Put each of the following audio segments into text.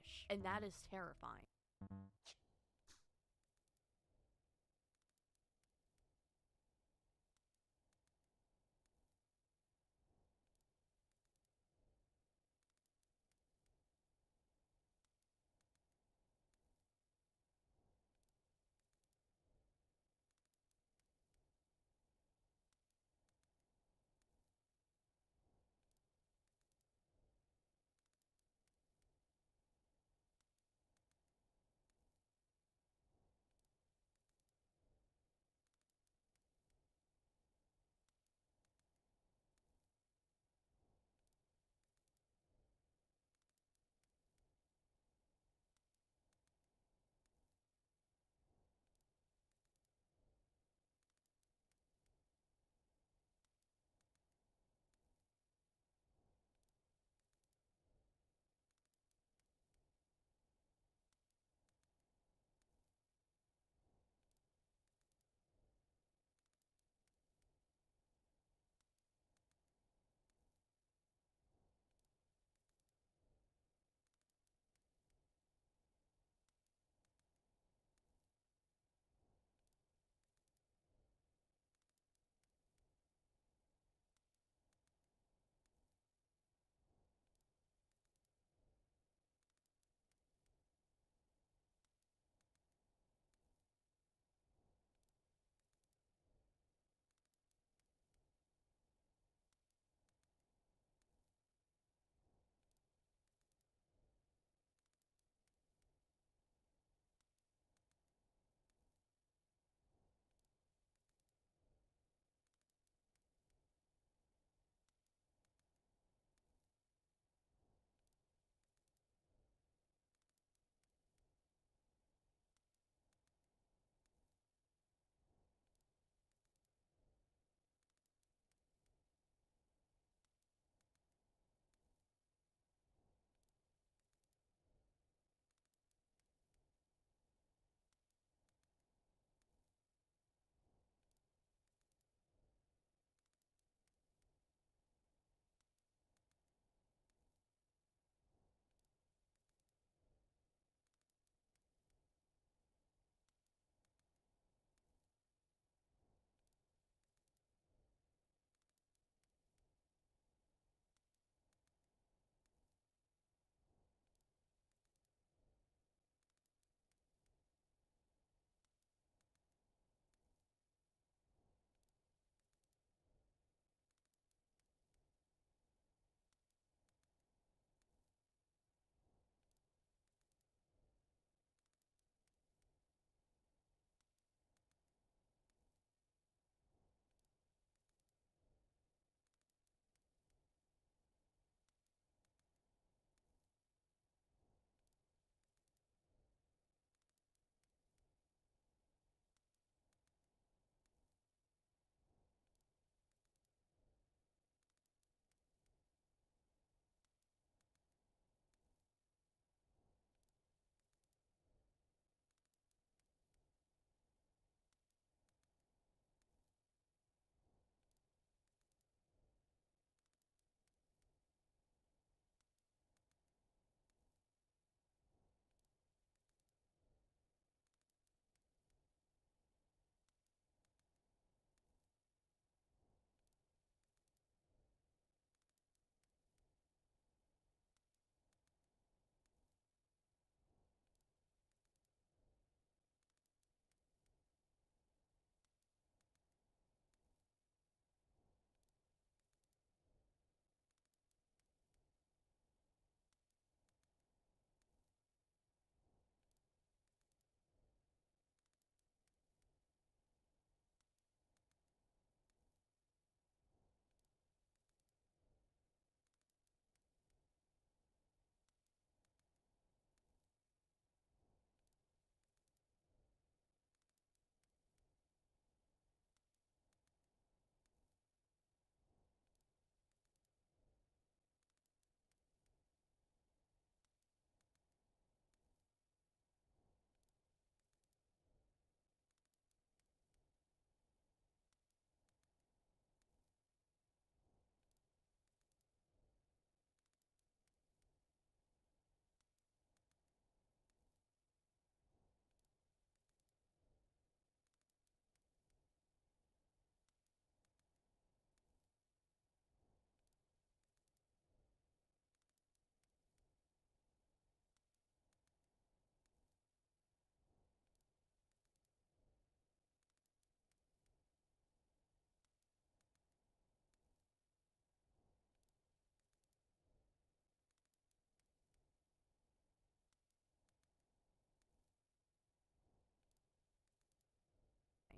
fish, and that is terrifying.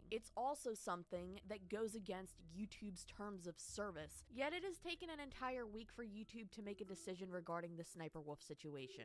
It's also something that goes against YouTube's terms of service, yet it has taken an entire week for YouTube to make a decision regarding the Sniper Wolf situation.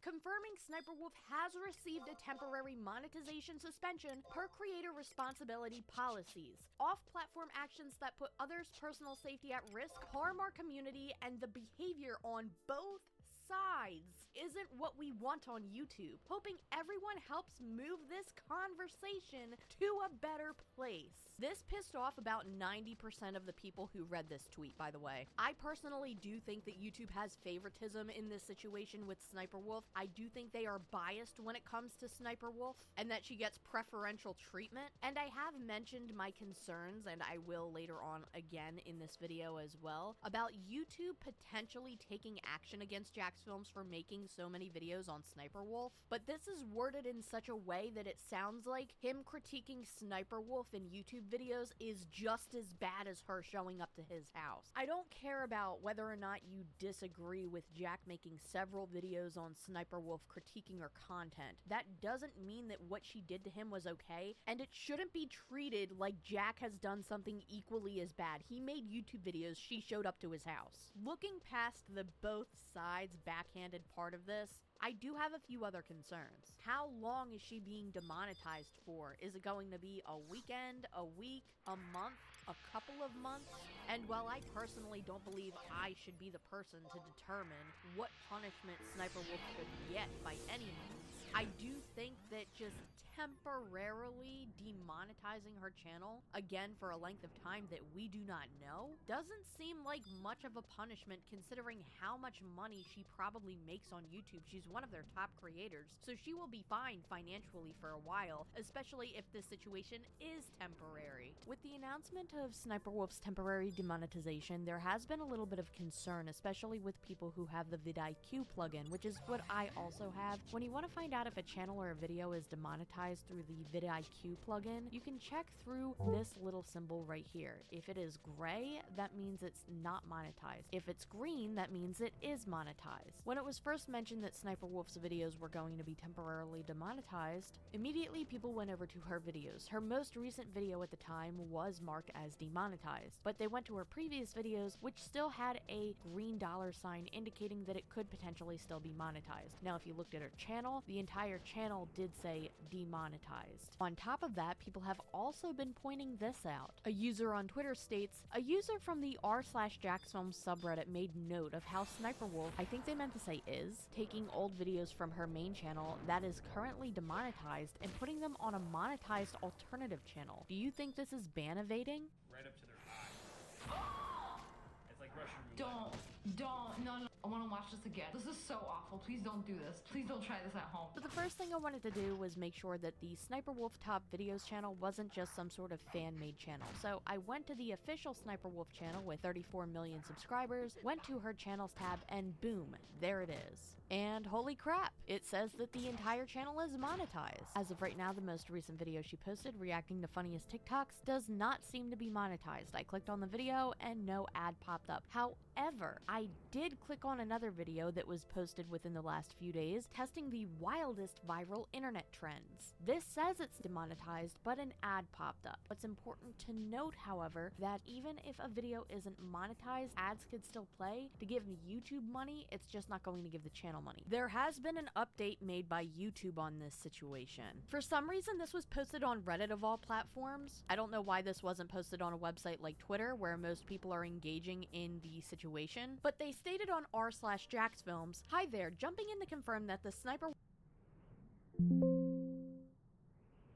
Confirming Sniper Wolf has received a temporary monetization suspension per creator responsibility policies. Off-platform actions that put others' personal safety at risk, harm our community, and the behavior on both sides isn't what we want on YouTube. Hoping everyone helps move this conversation to a better place. This pissed off about 90% of the people who read this tweet, by the way. I personally do think that YouTube has favoritism in this situation with Sniper Wolf. I do think they are biased when it comes to Sniper Wolf, and that she gets preferential treatment. And I have mentioned my concerns, and I will later on again in this video as well, about YouTube potentially taking action against Jack's Films for making so many videos on Sniper Wolf. But this is worded in such a way that it sounds like him critiquing Sniper Wolf in YouTube videos is just as bad as her showing up to his house. I don't care about whether or not you disagree with Jack making several videos on Sniper Wolf critiquing her content. That doesn't mean that what she did to him was okay, and it shouldn't be treated like Jack has done something equally as bad. He made YouTube videos, she showed up to his house. Looking past the both sides backhanded part of this, I do have a few other concerns. How long is she being demonetized for? Is it going to be a weekend, a week, a month, a couple of months? And while I personally don't believe I should be the person to determine what punishment Sniper Wolf could get by any means, I do think that just temporarily demonetizing her channel, again for a length of time that we do not know, doesn't seem like much of a punishment considering how much money she probably makes on YouTube. She's one of their top creators, so she will be fine financially for a while, especially if this situation is temporary. With the announcement of Sniper Wolf's temporary demonetization, there has been a little bit of concern, especially with people who have the vidIQ plugin, which is what I also have. When you want to find out if a channel or a video is demonetized through the vidIQ plugin, you can check through this little symbol right here. If it is gray, that means it's not monetized. If it's green, that means it is monetized. When it was first mentioned that Sniper Wolf's videos were going to be temporarily demonetized, immediately people went over to her videos. Her most recent video at the time was marked as demonetized, but they went to her previous videos, which still had a green $sign indicating that it could potentially still be monetized. Now, if you looked at her channel, the entire channel did say demonetized. On top of that, people have also been pointing this out. A user on Twitter states, a user from the r/JacksFilms subreddit made note of how Sniper Wolf, I think they meant to say is, taking old videos from her main channel that is currently demonetized and putting them on a monetized alternative channel. Do you think this is ban evading? Right up to their eye. It's like Russian roulette. No. I want to watch this again. This is so awful. Please don't do this. Please don't try this at home. But the first thing I wanted to do was make sure that the Sniper Wolf Top Videos channel wasn't just some sort of fan-made channel. So I went to the official Sniper Wolf channel with 34 million subscribers, went to her channels tab, and boom, there it is. And holy crap, it says that the entire channel is monetized. As of right now, the most recent video she posted reacting to funniest TikToks does not seem to be monetized. I clicked on the video and no ad popped up. However, I did click on another video that was posted within the last few days testing the wildest viral internet trends. This says it's demonetized, but an ad popped up. What's important to note, however, that even if a video isn't monetized, ads could still play. To give YouTube money, it's just not going to give the channel money. There has been an update made by YouTube on this situation. For some reason, this was posted on Reddit of all platforms. I don't know why this wasn't posted on a website like Twitter, where most people are engaging in the situation, but they stated on r/JacksFilms, hi there, jumping in to confirm that the Sniper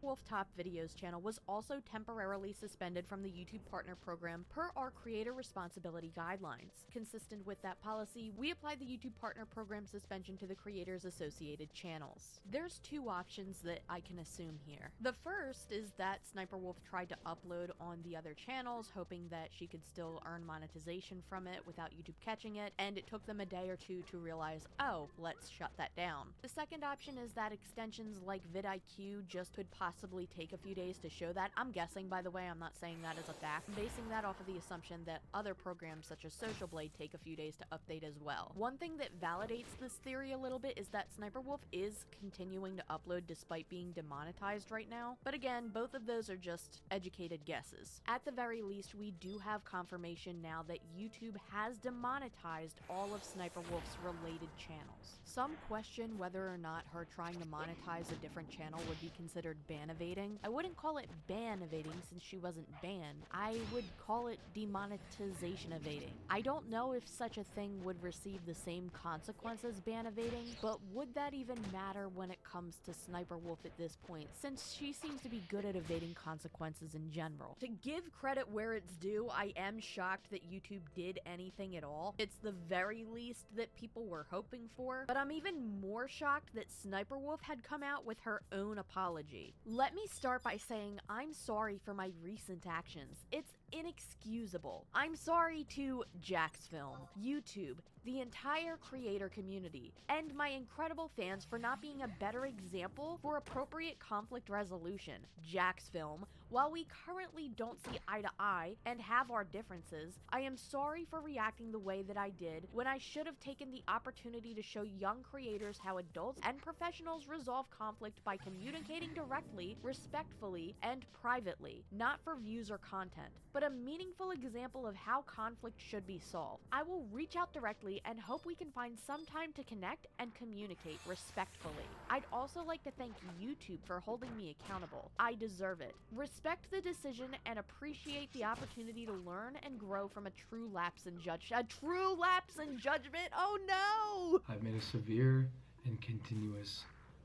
Wolf Top Videos channel was also temporarily suspended from the YouTube Partner Program per our Creator Responsibility Guidelines. Consistent with that policy, we applied the YouTube Partner Program suspension to the creators' associated channels. There's two options that I can assume here. The first is that Sniper Wolf tried to upload on the other channels, hoping that she could still earn monetization from it without YouTube catching it, and it took them a day or two to realize, oh, let's shut that down. The second option is that extensions like vidIQ just could possibly possibly take a few days to show that. I'm guessing, by the way, I'm not saying that as a fact. I'm basing that off of the assumption that other programs such as Social Blade take a few days to update as well. One thing that validates this theory a little bit is that Sniper Wolf is continuing to upload despite being demonetized right now. But again, both of those are just educated guesses. At the very least, we do have confirmation now that YouTube has demonetized all of Sniper Wolf's related channels. Some question whether or not her trying to monetize a different channel would be considered ban evading. I wouldn't call it ban evading since she wasn't banned. I would call it demonetization evading. I don't know if such a thing would receive the same consequence as ban evading, but would that even matter when it comes to Sniper Wolf at this point, since she seems to be good at evading consequences in general? To give credit where it's due, I am shocked that YouTube did anything at all. It's the very least that people were hoping for, but I'm even more shocked that Sniper Wolf had come out with her own apology. Let me start by saying I'm sorry for my recent actions. It's inexcusable. I'm sorry to Jaxfilm, YouTube, the entire creator community, and my incredible fans for not being a better example for appropriate conflict resolution. Jaxfilm, while we currently don't see eye to eye and have our differences, I am sorry for reacting the way that I did when I should have taken the opportunity to show young creators how adults and professionals resolve conflict by communicating directly, respectfully, and privately, not for views or content, but a meaningful example of how conflict should be solved. I will reach out directly and hope we can find some time to connect and communicate respectfully. I'd also like to thank YouTube for holding me accountable. I deserve it. Respect the decision and appreciate the opportunity to learn and grow from a true lapse in judgment. Oh no! I've made a severe and continuous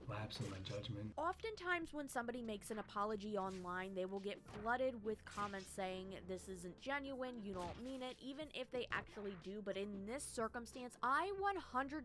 lapse in my judgment. Oftentimes when somebody makes an apology online, they will get flooded with comments saying this isn't genuine, you don't mean it, even if they actually do. But in this circumstance, I 100%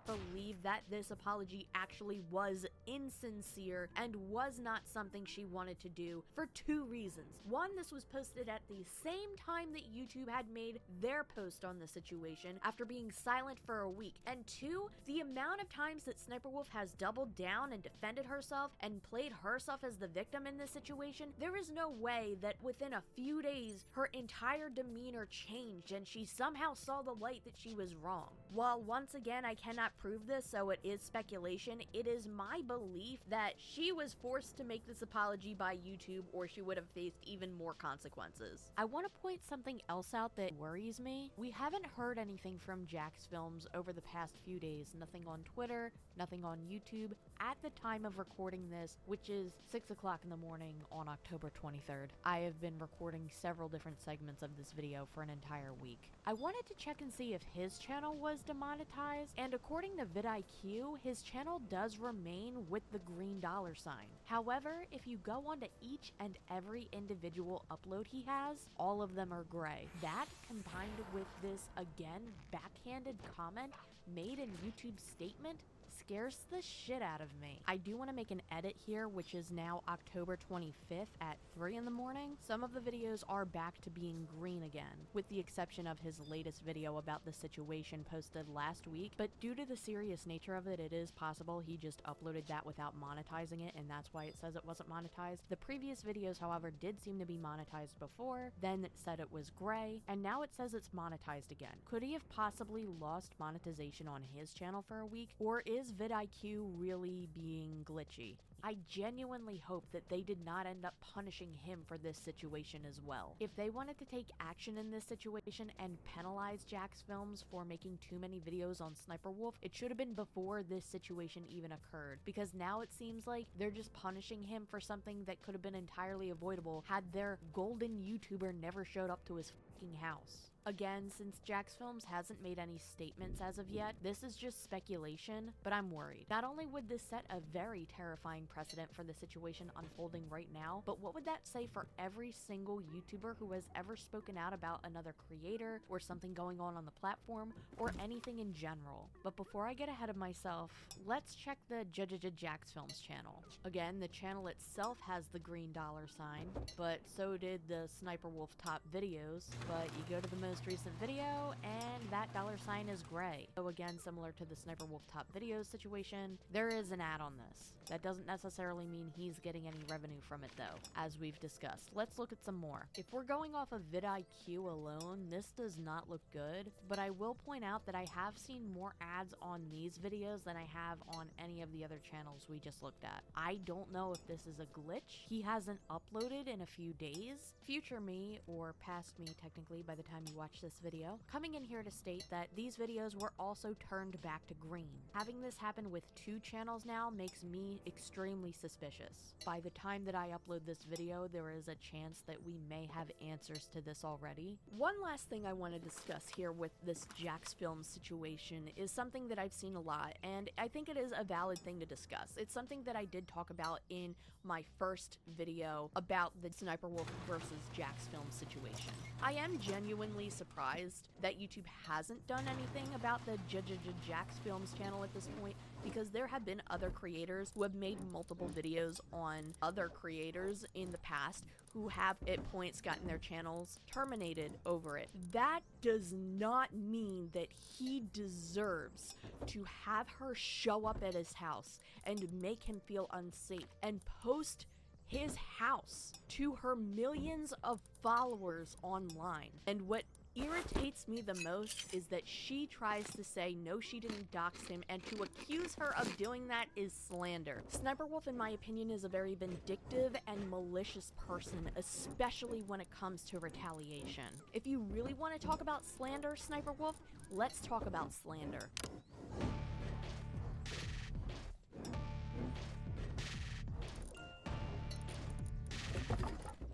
believe that this apology actually was insincere and was not something she wanted to do for two reasons. One, this was posted at the same time that YouTube had made their post on the situation after being silent for a week. And two, the amount of times that Sniper Wolf has doubled down and defended herself and played herself as the victim in this situation, there is no way that within a few days her entire demeanor changed and she somehow saw the light that she was wrong. While once again I cannot prove this, so it is speculation, it is my belief that she was forced to make this apology by YouTube or she would have faced even more consequences. I want to point something else out that worries me. We haven't heard anything from Jaxfilms over the past few days. Nothing on Twitter, nothing on YouTube. At the time of recording this, which is 6 o'clock in the morning on October 23rd, I have been recording several different segments of this video for an entire week. I wanted to check and see if his channel was demonetized, and according to vidIQ, his channel does remain with the green dollar sign. However, if you go onto each and every individual upload he has, all of them are gray. That, combined with this, again, backhanded comment made in YouTube's statement, scares the shit out of me. I do want to make an edit here, which is now October 25th at 3 in the morning. Some of the videos are back to being green again, with the exception of his latest video about the situation posted last week, but due to the serious nature of it, it is possible he just uploaded that without monetizing it, and that's why it says it wasn't monetized. The previous videos, however, did seem to be monetized before, then it said it was gray, and now it says it's monetized again. Could he have possibly lost monetization on his channel for a week, or is vidIQ really being glitchy? I genuinely hope that they did not end up punishing him for this situation as well. If they wanted to take action in this situation and penalize Jaxfilms for making too many videos on Sniper Wolf, it should have been before this situation even occurred, because now it seems like they're just punishing him for something that could have been entirely avoidable had their golden YouTuber never showed up to his fucking house. Again, since Jaxfilms hasn't made any statements as of yet, this is just speculation, but I'm worried. Not only would this set a very terrifying precedent for the situation unfolding right now, but what would that say for every single YouTuber who has ever spoken out about another creator or something going on the platform or anything in general? But before I get ahead of myself, let's check the Jaxfilms channel. Again, the channel itself has the green dollar sign, but so did the Sniper Wolf top videos, but you go to the most most recent video, and that $sign is gray. So again, similar to the Sniper Wolf top videos situation, there is an ad on this. That doesn't necessarily mean he's getting any revenue from it though, as we've discussed. Let's look at some more. If we're going off of vidIQ alone, this does not look good, but I will point out that I have seen more ads on these videos than I have on any of the other channels we just looked at. I don't know if this is a glitch. He hasn't uploaded in a few days. Future me, or past me technically by the time you watch this video, coming in here to state that these videos were also turned back to green. Having this happen with 2 channels now makes me extremely suspicious. By the time that I upload this video, there is a chance that we may have answers to this already. One last thing I want to discuss here with this Jax film situation is something that I've seen a lot, and I think it is a valid thing to discuss. It's something that I did talk about in my first video about the Sniper Wolf versus Jax film situation. I am genuinely surprised that YouTube hasn't done anything about the Jax Films channel at this point, because there have been other creators who have made multiple videos on other creators in the past who have at points gotten their channels terminated over it. That does not mean that he deserves to have her show up at his house and make him feel unsafe and post his house to her millions of followers online. And what irritates me the most is that she tries to say no, she didn't dox him, and to accuse her of doing that is slander. Sniper Wolf, in my opinion, is a very vindictive and malicious person, especially when it comes to retaliation. If you really want to talk about slander, Sniper Wolf, let's talk about slander.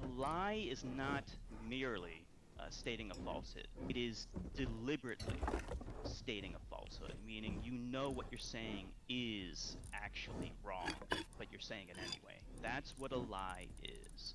A lie is not merely stating a falsehood. It is deliberately stating a falsehood, meaning you know what you're saying is actually wrong, but you're saying it anyway. That's what a lie is.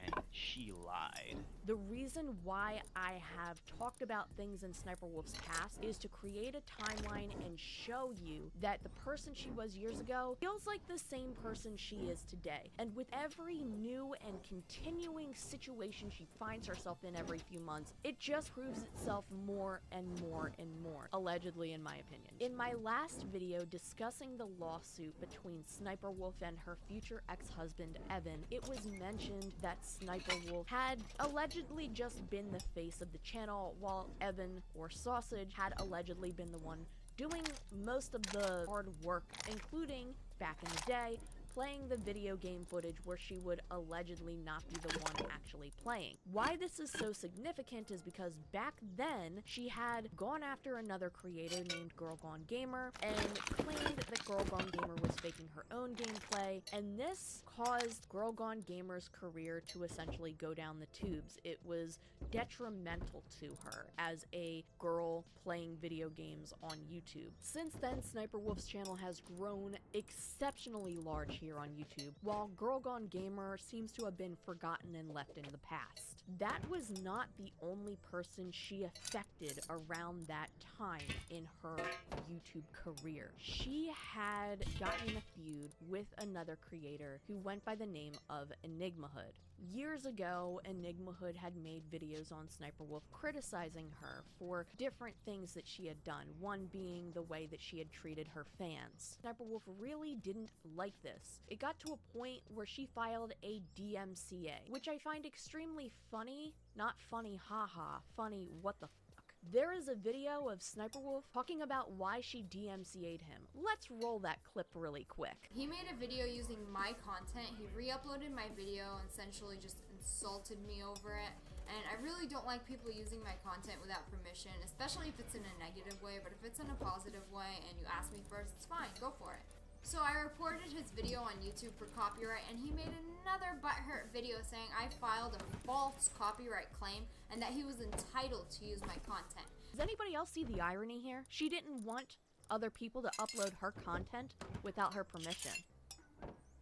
And she lied. The reason why I have talked about things in Sniper Wolf's past is to create a timeline and show you that the person she was years ago feels like the same person she is today. And with every new and continuing situation she finds herself in every few months, it just proves itself more and more and more, allegedly in my opinion. In my last video discussing the lawsuit between Sniper Wolf and her future ex-husband Evan, it was mentioned that Sniper Wolf had allegedly just been the face of the channel, while Evan, or Sausage, had allegedly been the one doing most of the hard work, including, back in the day, playing the video game footage where she would allegedly not be the one actually playing. Why this is so significant is because back then, she had gone after another creator named Girl Gone Gamer and claimed that Girl Gone Gamer was faking her own gameplay, and this caused Girl Gone Gamer's career to essentially go down the tubes. It was detrimental to her as a girl playing video games on YouTube. Since then, Sniper Wolf's channel has grown exceptionally large here on YouTube, while Girl Gone Gamer seems to have been forgotten and left in the past. That was not the only person she affected around that time in her YouTube career. She had gotten in a feud with another creator who went by the name of Enigmahood. Years ago, Enigmahood had made videos on Sniper Wolf criticizing her for different things that she had done, one being the way that she had treated her fans. Sniper Wolf really didn't like this. It got to a point where she filed a DMCA, which I find extremely funny. Not funny haha, funny what the fuck. There is a video of Sniper Wolf talking about why she DMCA'd him. Let's roll that clip really quick. He made a video using my content. He re-uploaded my video and essentially just insulted me over it. And I really don't like people using my content without permission, especially if it's in a negative way, but if it's in a positive way and you ask me first, it's fine, go for it. So I reported his video on YouTube for copyright, and he made another butthurt video saying I filed a false copyright claim and that he was entitled to use my content. Does anybody else see the irony here? She didn't want other people to upload her content without her permission.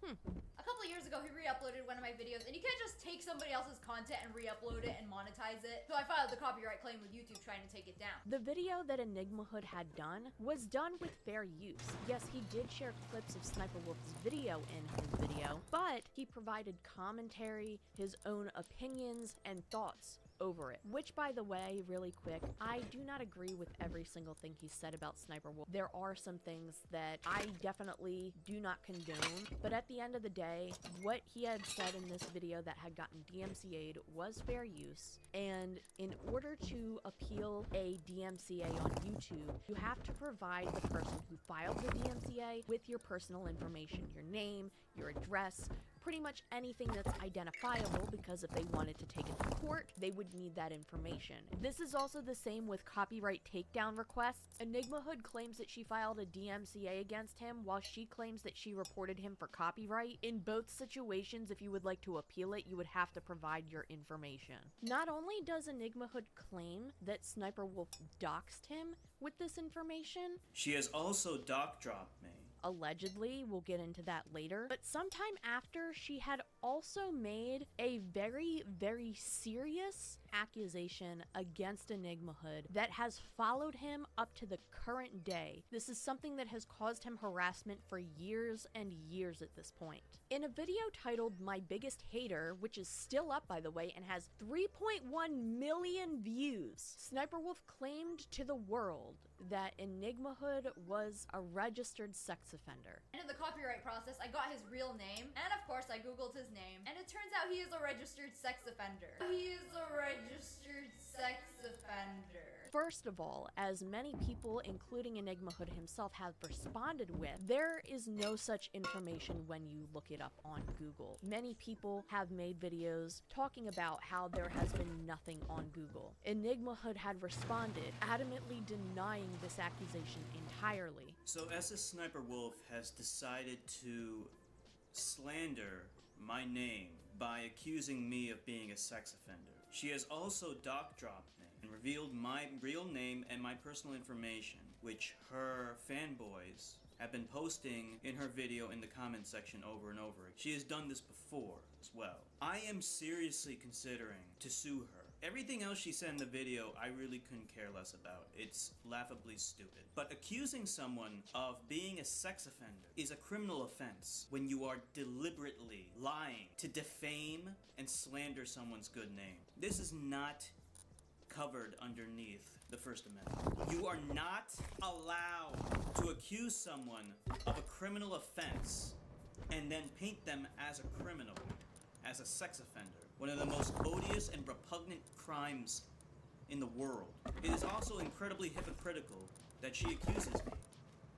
A couple of years ago, he re-uploaded one of my videos, and you can't just take somebody else's content and re-upload it and monetize it. So I filed the copyright claim with YouTube trying to take it down. The video that Enigmahood had done was done with fair use. Yes, he did share clips of Sniper Wolf's video in his video, but he provided commentary, his own opinions, and thoughts over it. Which, by the way, really quick, I do not agree with every single thing he said about Sniper Wolf. There are some things that I definitely do not condone, but at the end of the day, what he had said in this video that had gotten DMCA'd was fair use, and in order to appeal a DMCA on YouTube, you have to provide the person who filed the DMCA with your personal information, your name, your address, pretty much anything that's identifiable, because if they wanted to take it to court, they would need that information. This is also the same with copyright takedown requests. Enigma Hood claims that she filed a DMCA against him, while she claims that she reported him for copyright. In both situations, if you would like to appeal it, you would have to provide your information. Not only does Enigma Hood claim that Sniper Wolf doxed him with this information, she has also doc dropped me. Allegedly, we'll get into that later, but sometime after, she had also made a very, very serious accusation against Enigma Hood that has followed him up to the current day. This is something that has caused him harassment for years and years at this point. In a video titled My Biggest Hater, which is still up by the way and has 3.1 million views, Sniper Wolf claimed to the world that Enigma Hood was a registered sex offender. And in the copyright process, I got his real name, and of course I googled his name, and it turns out he is a registered sex offender. He is a registered sex offender. First of all, as many people, including Enigma Hood himself, have responded with, there is no such information when you look it up on Google. Many people have made videos talking about how there has been nothing on Google. Enigma Hood had responded, adamantly denying this accusation entirely. So SS Sniper Wolf has decided to slander my name by accusing me of being a sex offender. She has also doc dropped me and revealed my real name and my personal information, which her fanboys have been posting in her video in the comment section over and over again. She has done this before as well. I am seriously considering to sue her. Everything else she said in the video, I really couldn't care less about. It's laughably stupid. But accusing someone of being a sex offender is a criminal offense when you are deliberately lying to defame and slander someone's good name. This is not covered underneath the First Amendment. You are not allowed to accuse someone of a criminal offense and then paint them as a criminal, as a sex offender. One of the most odious and repugnant crimes in the world. It is also incredibly hypocritical that she accuses me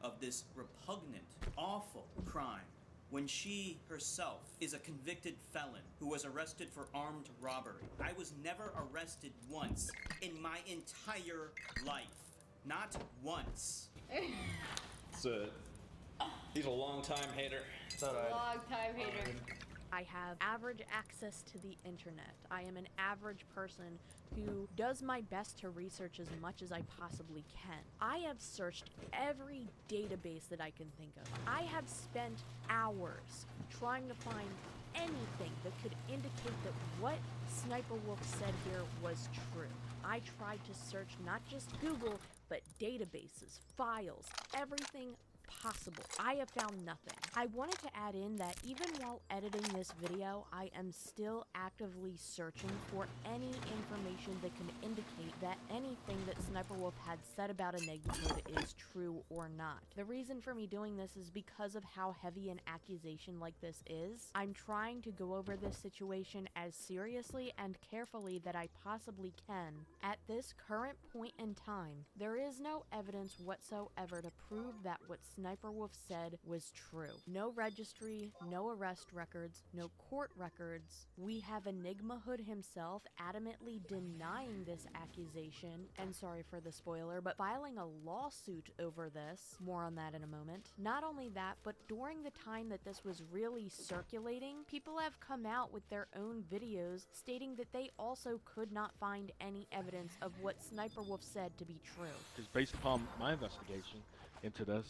of this repugnant, awful crime when she herself is a convicted felon who was arrested for armed robbery. I was never arrested once in my entire life. Not once. He's a long-time hater. It's alright. Long time hater. I have average access to the internet. I am an average person who does my best to research as much as I possibly can. I have searched every database that I can think of. I have spent hours trying to find anything that could indicate that what Sniper Wolf said here was true. I tried to search not just Google, but databases, files, everything possible. I have found nothing. I wanted to add in that even while editing this video, I am still actively searching for any information that can indicate that anything that Sniper Wolf had said about Enigma Hood is true or not. The reason for me doing this is because of how heavy an accusation like this is. I'm trying to go over this situation as seriously and carefully that I possibly can. At this current point in time, there is no evidence whatsoever to prove that what Sniper Wolf said was true. No registry, no arrest records, no court records. We have Enigma Hood himself adamantly denying this accusation, and sorry for the spoiler, but filing a lawsuit over this. More on that in a moment. Not only that, but during the time that this was really circulating, people have come out with their own videos stating that they also could not find any evidence of what Sniper Wolf said to be true. It's based upon my investigation into this,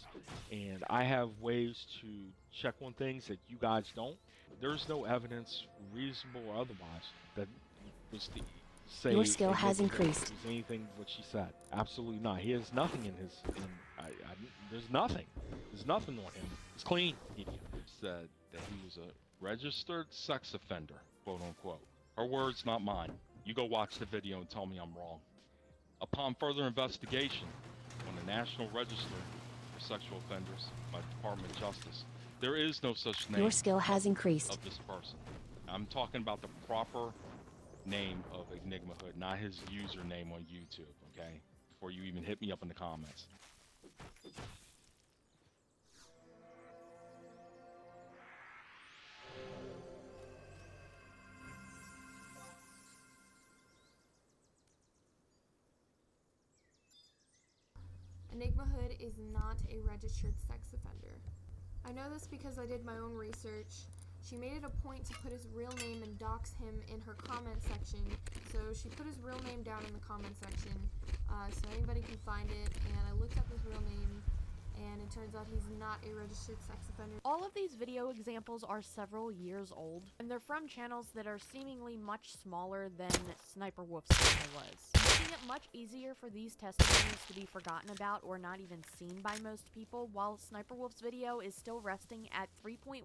and I have ways to check on things that you guys don't. There's no evidence, reasonable or otherwise, that was to say your skill has increased. Was anything what she said. Absolutely not. He has nothing in his. There's nothing. There's nothing on him. It's clean. He said that he was a registered sex offender, quote unquote. Her words, not mine. You go watch the video and tell me I'm wrong. Upon further investigation on the National Register for Sexual Offenders by the Department of Justice, there is no such name. Your skill has increased. Of this person. I'm talking about the proper name of Enigma Hood, not his username on YouTube, okay? Before you even hit me up in the comments. Enigma Hood is not a registered sex offender. I know this because I did my own research. She made it a point to put his real name and dox him in her comment section. So she put his real name down in the comment section so anybody can find it. And I looked up his real name and it turns out he's not a registered sex offender. All of these video examples are several years old, and they're from channels that are seemingly much smaller than Sniper Wolf's channel was, making it much easier for these testimonies to be forgotten about or not even seen by most people, while Sniper Wolf's video is still resting at 3.1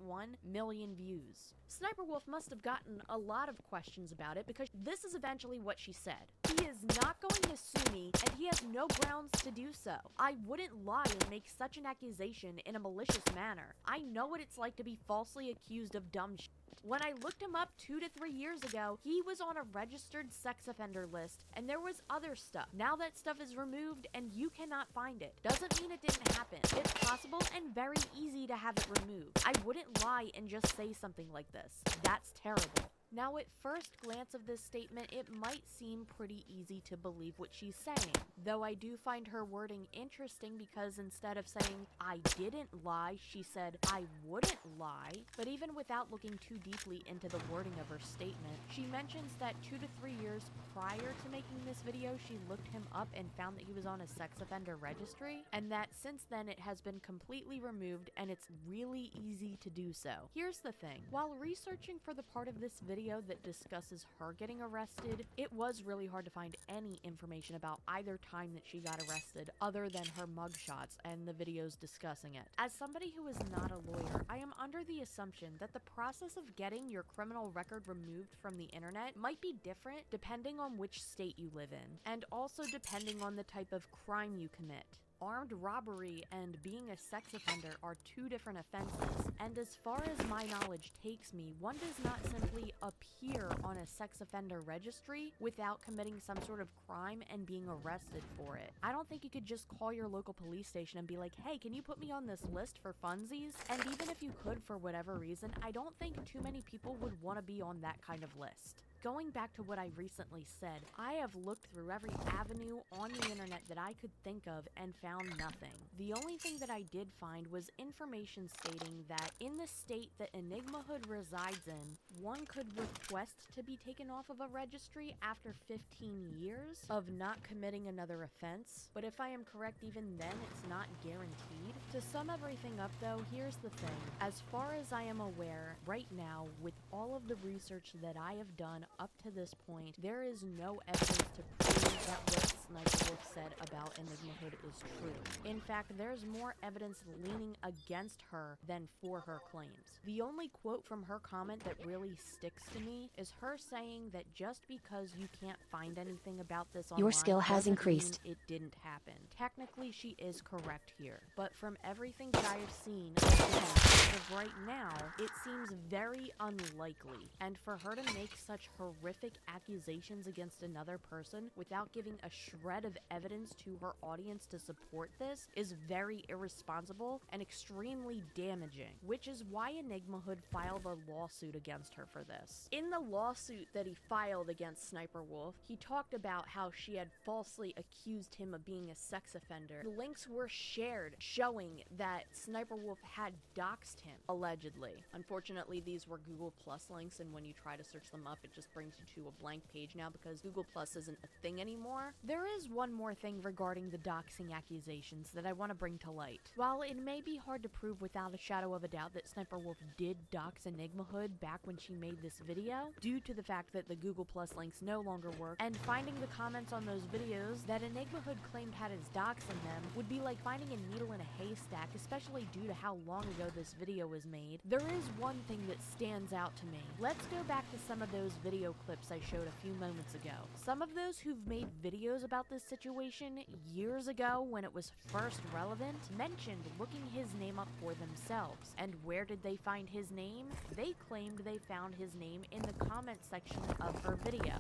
million views. Sniper Wolf must have gotten a lot of questions about it because this is eventually what she said. He is not going to sue me, and he has no grounds to do so. I wouldn't lie and make such an accusation in a malicious manner. I know what it's like to be falsely accused of dumb shit. When I looked him up 2 to 3 years ago, he was on a registered sex offender list, and there was other stuff. Now that stuff is removed, and you cannot find it. Doesn't mean it didn't happen. It's possible and very easy to have it removed. I wouldn't lie and just say something like this. That's terrible. Now, at first glance of this statement, it might seem pretty easy to believe what she's saying, though I do find her wording interesting because instead of saying, I didn't lie, she said, I wouldn't lie. But even without looking too deeply into the wording of her statement, she mentions that 2 to 3 years prior to making this video, she looked him up and found that he was on a sex offender registry, and that since then it has been completely removed and it's really easy to do so. Here's the thing, while researching for the part of this video that discusses her getting arrested, it was really hard to find any information about either time that she got arrested other than her mugshots and the videos discussing it. As somebody who is not a lawyer, I am under the assumption that the process of getting your criminal record removed from the internet might be different depending on which state you live in, and also depending on the type of crime you commit. Armed robbery and being a sex offender are 2 different offenses, and as far as my knowledge takes me, one does not simply appear on a sex offender registry without committing some sort of crime and being arrested for it. I don't think you could just call your local police station and be like, hey, can you put me on this list for funsies? And even if you could for whatever reason, I don't think too many people would want to be on that kind of list. Going back to what I recently said, I have looked through every avenue on the internet that I could think of and found nothing. The only thing that I did find was information stating that in the state that Enigma Hood resides in, one could request to be taken off of a registry after 15 years of not committing another offense, but if I am correct, even then it's not guaranteed. To sum everything up though, here's the thing. As far as I am aware, right now, with all of the research that I have done up to this point, there is no evidence to prove that what Sniper Wolf said about Enigma Hood is true. In fact, there's more evidence leaning against her than for her claims. The only quote from her comment that really sticks to me is her saying that just because you can't find anything about this online, Your skill has doesn't increased. mean it didn't happen. Technically, she is correct here, but from everything that I have seen, again, as of right now, it seems very unlikely. And for her to make such horrific accusations against another person without giving a shred of evidence to her audience to support this is very irresponsible and extremely damaging, which is why Enigma Hood filed a lawsuit against her for this. In the lawsuit that he filed against Sniper Wolf, he talked about how she had falsely accused him of being a sex offender. The links were shared showing that Sniper Wolf had doxed him, allegedly. Unfortunately, these were Google Plus links, and when you try to search them up, it just brings you to a blank page now because Google Plus isn't a thing anymore. There is one more thing regarding the doxing accusations that I want to bring to light. While it may be hard to prove without a shadow of a doubt that Sniper Wolf did dox Enigma Hood back when she made this video, due to the fact that the Google Plus links no longer work, and finding the comments on those videos that Enigma Hood claimed had his dox in them would be like finding a needle in a haystack, especially due to how long ago this video was made, there is one thing that stands out to me. Let's go back to some of those video clips I showed a few moments ago. Some of those who've made videos about this situation years ago when it was first relevant mentioned looking his name up for themselves. And where did they find his name? They claimed they found his name in the comment section of her video.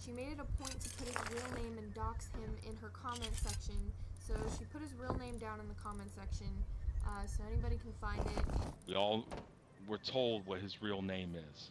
She made it a point to put his real name and dox him in her comment section, so she put his real name down in the comment section so anybody can find it. We all were told what his real name is.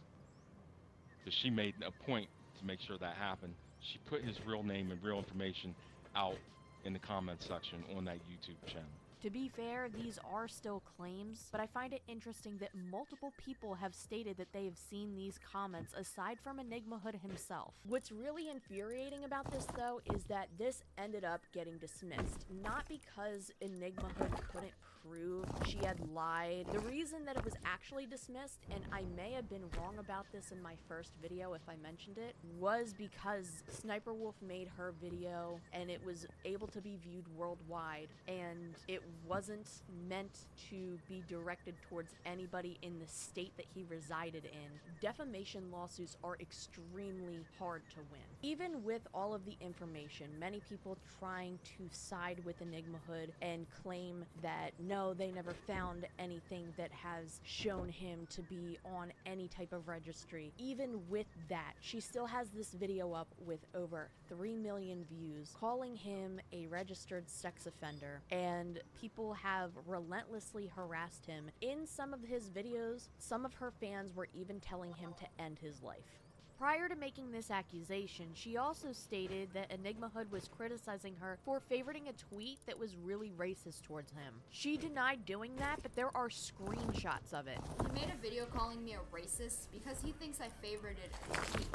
So she made a point to make sure that happened. She put his real name and real information out in the comment section on that YouTube channel. To be fair, these are still claims, but I find it interesting that multiple people have stated that they have seen these comments aside from Enigma Hood himself. What's really infuriating about this though is that this ended up getting dismissed, not because Enigma Hood couldn't prove she had lied. The reason that it was actually dismissed, and I may have been wrong about this in my first video if I mentioned it, was because Sniper Wolf made her video and it was able to be viewed worldwide, and it wasn't meant to be directed towards anybody in the state that he resided in. Defamation lawsuits are extremely hard to win. Even with all of the information, many people trying to side with Enigma Hood and claim that no, they never found anything that has shown him to be on any type of registry. Even with that, she still has this video up with over 3 million views calling him a registered sex offender, and people have relentlessly harassed him. In some of his videos, some of her fans were even telling him to end his life. Prior to making this accusation, she also stated that Enigma Hood was criticizing her for favoriting a tweet that was really racist towards him. She denied doing that, but there are screenshots of it. He made a video calling me a racist because he thinks I favorited a tweet.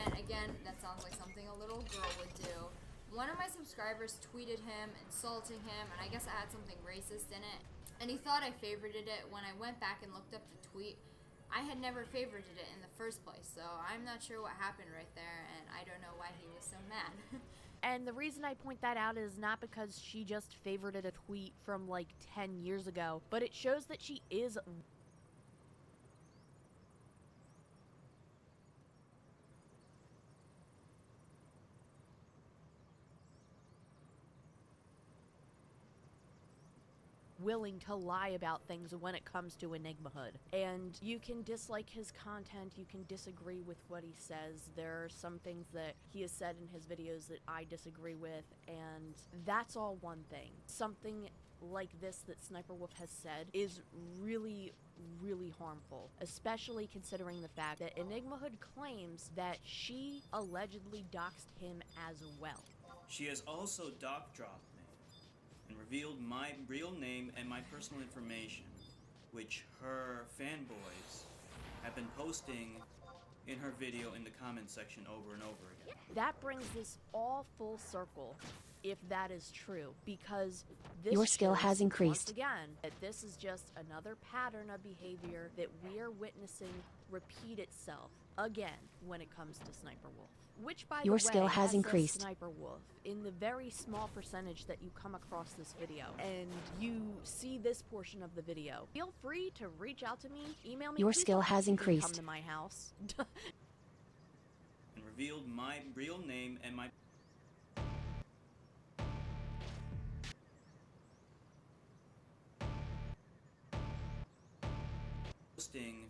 And again, that sounds like something a little girl would do. One of my subscribers tweeted him, insulting him, and I guess I had something racist in it. And he thought I favorited it. When I went back and looked up the tweet, I had never favorited it in the first place, so I'm not sure what happened right there, and I don't know why he was so mad. And the reason I point that out is not because she just favorited a tweet from like 10 years ago, but it shows that she is willing to lie about things when it comes to Enigma Hood. And you can dislike his content, you can disagree with what he says. There are some things that he has said in his videos that I disagree with, and that's all one thing. Something like this that Sniper Wolf has said is really harmful, especially considering the fact that Enigma Hood claims that she allegedly doxed him as well. She has also doc-dropped and revealed my real name and my personal information, which her fanboys have been posting in her video in the comment section over and over again. That brings this all full circle, if that is true, because this Your skill has shows, increased. once again, that this is just another pattern of behavior that we are witnessing repeat itself again when it comes to Sniper Wolf. Which, by Your the way, skill has SS increased. Sniper Wolf, in the very small percentage that you come across this video and you see this portion of the video, feel free to reach out to me, email me. Your Please skill don't has fucking come increased. to my house. And revealed my real name and my posting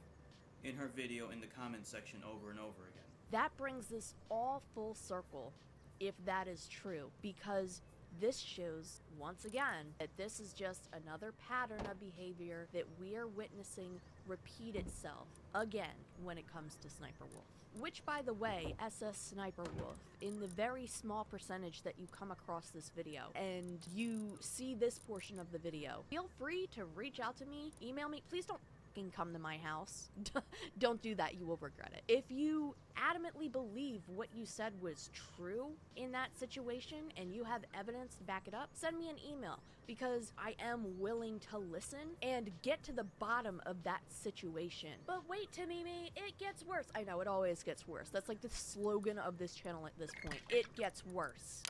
in her video in the comment section over and over again. That brings this all full circle, if that is true, because this shows, once again, that this is just another pattern of behavior that we are witnessing repeat itself again when it comes to Sniper Wolf. Which, by the way, SS Sniper Wolf, in the very small percentage that you come across this video and you see this portion of the video, feel free to reach out to me, email me. Please don't come to my house. Don't do that, you will regret it. If you adamantly believe what you said was true in that situation and you have evidence to back it up, send me an email, because I am willing to listen and get to the bottom of that situation. But wait, Tamimi, it gets worse. I know, it always gets worse. That's like the slogan of this channel at this point. It gets worse.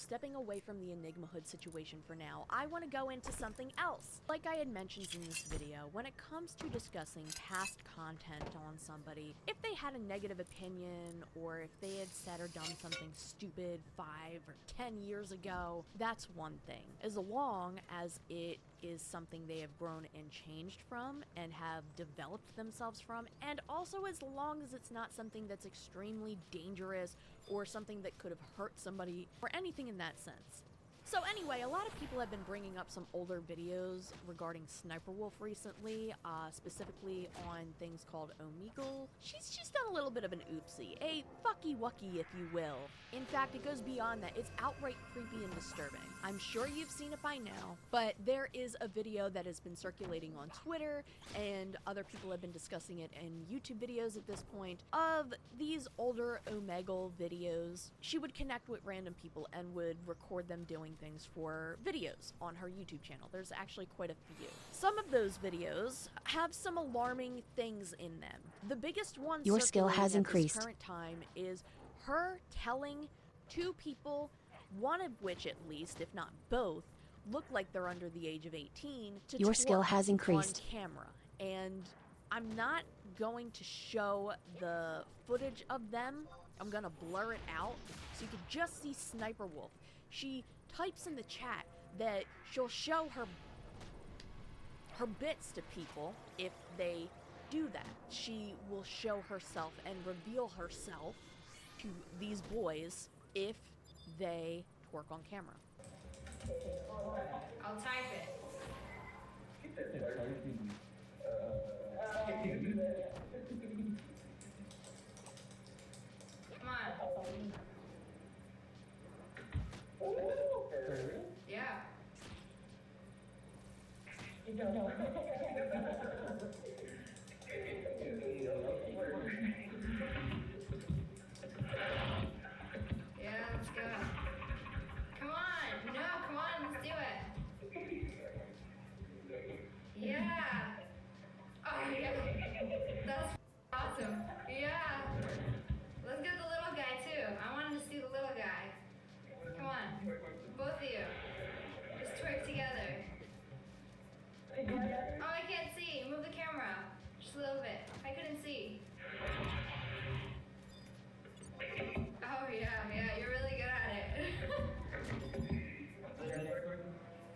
stepping away from the Enigma Hood situation for now, I want to go into something else. Like I had mentioned in this video, when it comes to discussing past content on somebody, if they had a negative opinion or if they had said or done something stupid 5 or 10 years ago, that's one thing. As long as it is something they have grown and changed from and have developed themselves from, and also as long as it's not something that's extremely dangerous or something that could have hurt somebody or anything in that sense. So anyway, a lot of people have been bringing up some older videos regarding Sniper Wolf recently, specifically on things called Omegle. She's done a little bit of an oopsie, a fucky-wucky if you will. In fact, it goes beyond that. It's outright creepy and disturbing. I'm sure you've seen it by now, but there is a video that has been circulating on Twitter, and other people have been discussing it in YouTube videos at this point, of these older Omegle videos. She would connect with random people and would record them doing things for videos on her YouTube channel. There's actually quite a few. Some of those videos have some alarming things in them. The biggest one Your skill has circulating at this increased. current time is her telling two people, one of which at least, if not both, look like they're under the age of 18, to Your skill twerk has increased. on camera. And I'm not going to show the footage of them. I'm gonna blur it out so you can just see Sniper Wolf. She types in the chat that she'll show her bits to people if they do that. She will show herself and reveal herself to these boys if they twerk on camera. I'll type it. Come on. Yeah. Yeah, let's go. Come on. No, come on, let's do it. Yeah. Oh, yeah. That's awesome. Yeah. Let's get the little guy, too. I wanted to see the little guy. Come on. Both of you. Just twerk together. Oh, I can't see. Move the camera. Just a little bit. I couldn't see. Oh, yeah, you're really good at it.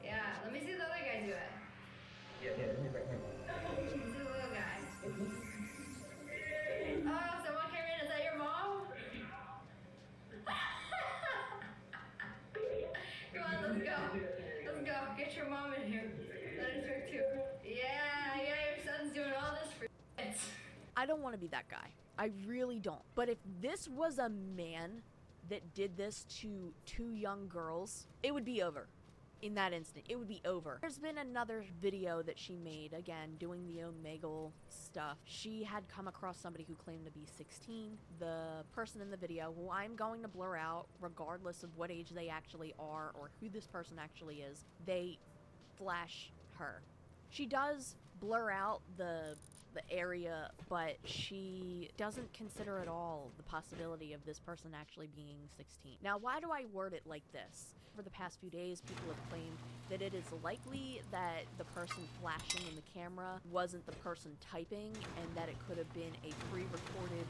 Yeah, let me see the other guy do it. Let's see the little guy. Oh, someone came in. Is that your mom? Come on, let's go. Let's go. Get your mom in here. Let her twerk too. Yeah, your son's doing all this for it. I don't want to be that guy. I really don't. But if this was a man that did this to two young girls, it would be over. In that instant, it would be over. There's been another video that she made, again, doing the Omegle stuff. She had come across somebody who claimed to be 16. The person in the video, who I'm going to blur out, regardless of what age they actually are or who this person actually is, they flash her. She does blur out the area, but she doesn't consider at all the possibility of this person actually being 16. Now, why do I word it like this? For the past few days, people have claimed that it is likely that the person flashing in the camera wasn't the person typing, and that it could have been a pre-recorded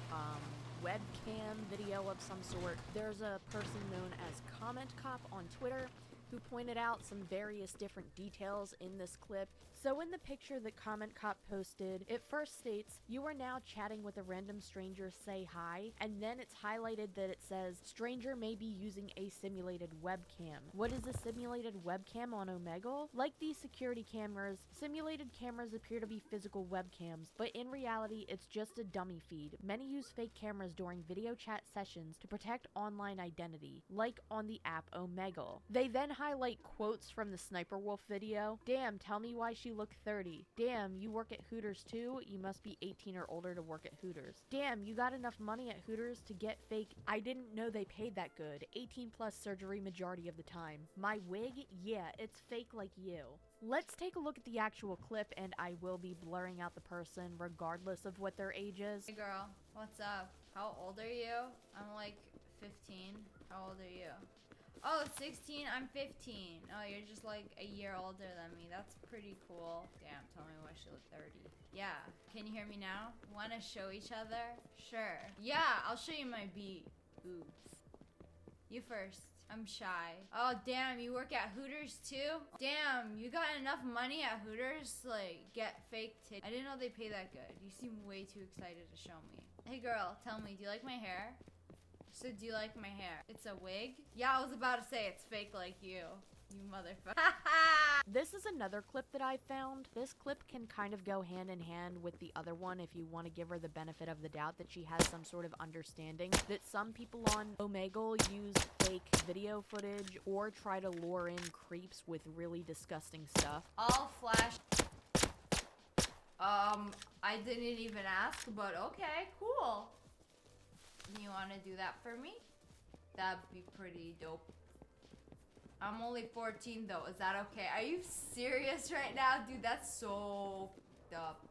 webcam video of some sort. There's a person known as Comment Cop on Twitter who pointed out some various different details in this clip. So in the picture that Comment Cop posted, it first states, "You are now chatting with a random stranger, say hi," and then it's highlighted that it says, "Stranger may be using a simulated webcam." What is a simulated webcam on Omegle? Like these security cameras, simulated cameras appear to be physical webcams, but in reality, it's just a dummy feed. Many use fake cameras during video chat sessions to protect online identity, like on the app Omegle. They then highlight quotes from the Sniper Wolf video. "Damn, tell me why she looked 30. Damn, you work at Hooters too? You must be 18 or older to work at Hooters. Damn, you got enough money at Hooters to get fake. I didn't know they paid that good. 18 plus surgery majority of the time. My wig? Yeah, it's fake like you." Let's take a look at the actual clip, and I will be blurring out the person regardless of what their age is. Hey girl, what's up? How old are you? I'm like 15. How old are you? Oh, 16, I'm 15. Oh, you're just like a year older than me. That's pretty cool. Damn, tell me why she looked 30. Yeah, can you hear me now? Wanna show each other? Sure. Yeah, I'll show you my B. Oops. You first. I'm shy. Oh, damn, you work at Hooters too? Damn, you got enough money at Hooters to, like, get fake titties? I didn't know they pay that good. You seem way too excited to show me. Hey girl, tell me, do you like my hair? So do you like my hair? It's a wig? Yeah, I was about to say it's fake like you. You motherfucker. This is another clip that I found. This clip can kind of go hand in hand with the other one if you want to give her the benefit of the doubt that she has some sort of understanding that some people on Omegle use fake video footage or try to lure in creeps with really disgusting stuff. I'll flash. I didn't even ask, but okay, cool. You wanna do that for me? That'd be pretty dope. I'm only 14 though, is that okay? Are you serious right now? Dude, that's so f***ed up.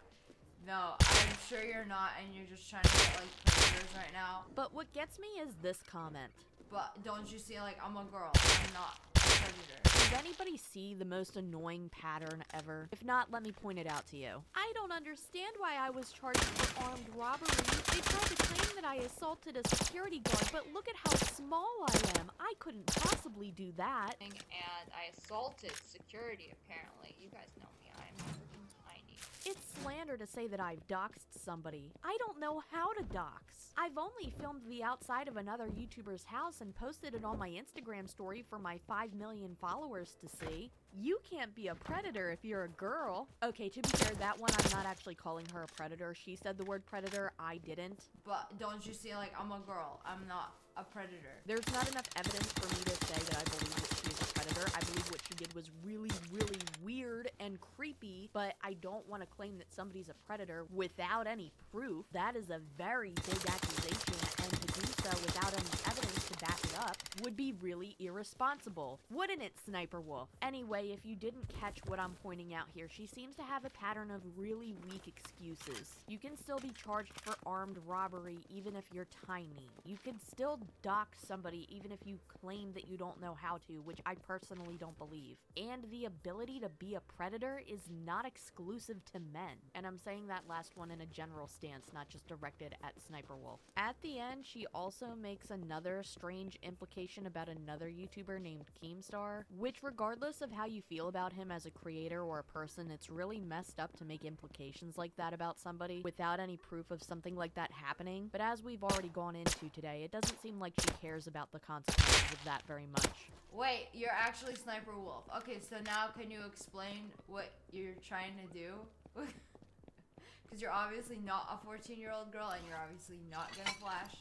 No, I'm sure you're not, and you're just trying to get like pictures right now. But what gets me is this comment. But don't you see, like, I'm a girl, I'm not a predator. Does anybody see the most annoying pattern ever? If not, let me point it out to you. I don't understand why I was charged for armed robbery. They tried to claim that I assaulted a security guard, but look at how small I am. I couldn't possibly do that. And I assaulted security, apparently. You guys know me, I'm freaking tiny. It's slander to say that I've doxed somebody. I don't know how to dox. I've only filmed the outside of another YouTuber's house and posted it on my Instagram story for my 5 million followers to see. You can't be a predator if you're a girl. Okay, to be fair, that one I'm not actually calling her a predator. She said the word predator, I didn't. But don't you see, like, I'm a girl, I'm not a predator. There's not enough evidence for me to say that I believe that she is a predator. I believe what she did was really, really weird and creepy, but I don't want to claim that somebody's a predator without any proof. That is a very big accusation, and to do so without any evidence to back it up would be really irresponsible. Wouldn't it, Sniper Wolf? Anyway, if you didn't catch what I'm pointing out here, she seems to have a pattern of really weak excuses. You can still be charged for armed robbery even if you're tiny. You can still dox somebody even if you claim that you don't know how to, which I personally don't believe. And the ability to be a predator is not exclusive to men. And I'm saying that last one in a general stance, not just directed at Sniper Wolf. At the end, she also makes another strange implication about another YouTuber named Keemstar, which regardless of how you feel about him as a creator or a person, it's really messed up to make implications like that about somebody without any proof of something like that happening. But as we've already gone into today, it doesn't seem like she cares about the consequences of that very much. Wait, you're actually Sniper Wolf. Okay, so now can you explain what you're trying to do? Because you're obviously not a 14-year-old girl, and you're obviously not gonna flash.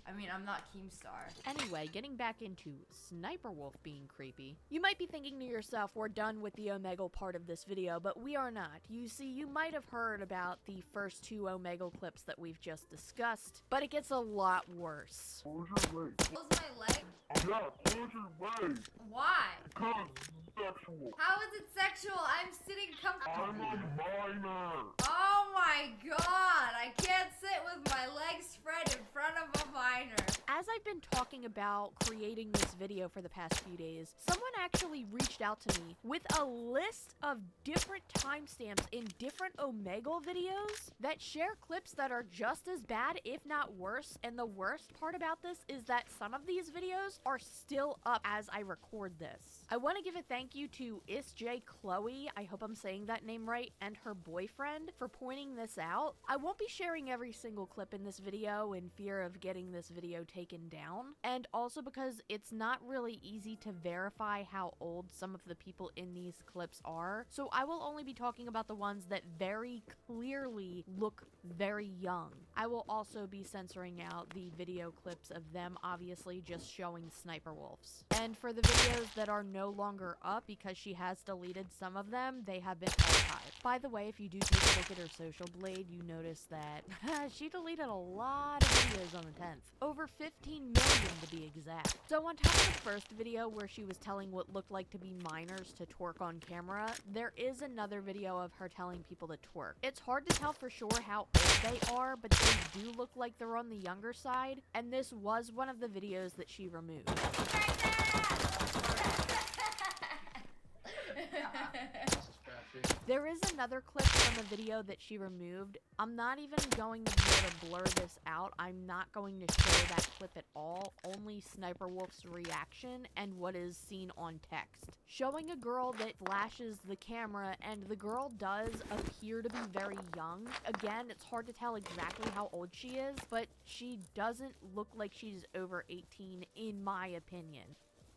I mean, I'm not Keemstar. Anyway, getting back into Sniper Wolf being creepy. You might be thinking to yourself, we're done with the Omegle part of this video, but we are not. You see, you might have heard about the first 2 Omegle clips that we've just discussed, but it gets a lot worse. Close my leg? Yeah, close your leg. Why? Because it's sexual. How is it sexual? I'm sitting comfortably. I'm a minor. Oh my god, I can't sit with my legs spread in front of a minor. As I've been talking about creating this video for the past few days, someone actually reached out to me with a list of different timestamps in different Omegle videos that share clips that are just as bad, if not worse. And the worst part about this is that some of these videos are still up as I record this. I want to give a thank you to IsJ Chloe, I hope I'm saying that name right, and her boyfriend for pointing this out. I won't be sharing every single clip in this video in fear of getting this video taken down, and also because it's not really easy to verify how old some of the people in these clips are, so I will only be talking about the ones that very clearly look very young. I will also be censoring out the video clips of them obviously just showing Sniper Wolves. And for the videos that are no longer up because she has deleted some of them, they have been archived. By the way, if you do take a look at her social blade, you notice that she deleted a lot of videos on the 10th. Over 15 million to be exact. So on top of the first video where she was telling what looked like to be minors to twerk on camera, there is another video of her telling people to twerk. It's hard to tell for sure how old they are, but they do look like they're on the younger side, and this was one of the videos that she removed. There is another clip from a video that she removed. I'm not even going to be able to blur this out. I'm not going to show that clip at all, only Sniper Wolf's reaction and what is seen on text. Showing a girl that flashes the camera, and the girl does appear to be very young. Again, it's hard to tell exactly how old she is, but she doesn't look like she's over 18 in my opinion.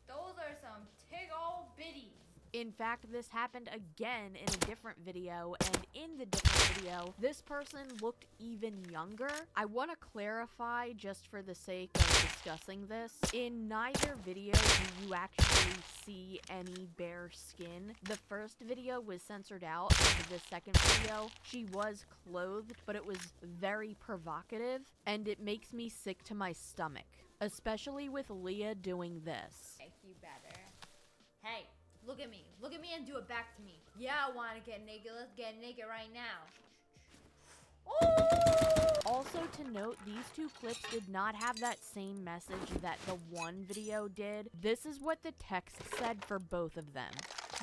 Those are some tig old biddies. In fact, this happened again in a different video, and in the different video, this person looked even younger. I want to clarify, just for the sake of discussing this, in neither video do you actually see any bare skin. The first video was censored out, and the second video, she was clothed, but it was very provocative, and it makes me sick to my stomach, especially with Leah doing this. You better. Hey. Look at me. Look at me and do it back to me. Yeah, I want to get naked. Let's get naked right now. Ooh! Also to note, these two clips did not have that same message that the one video did. This is what the text said for both of them.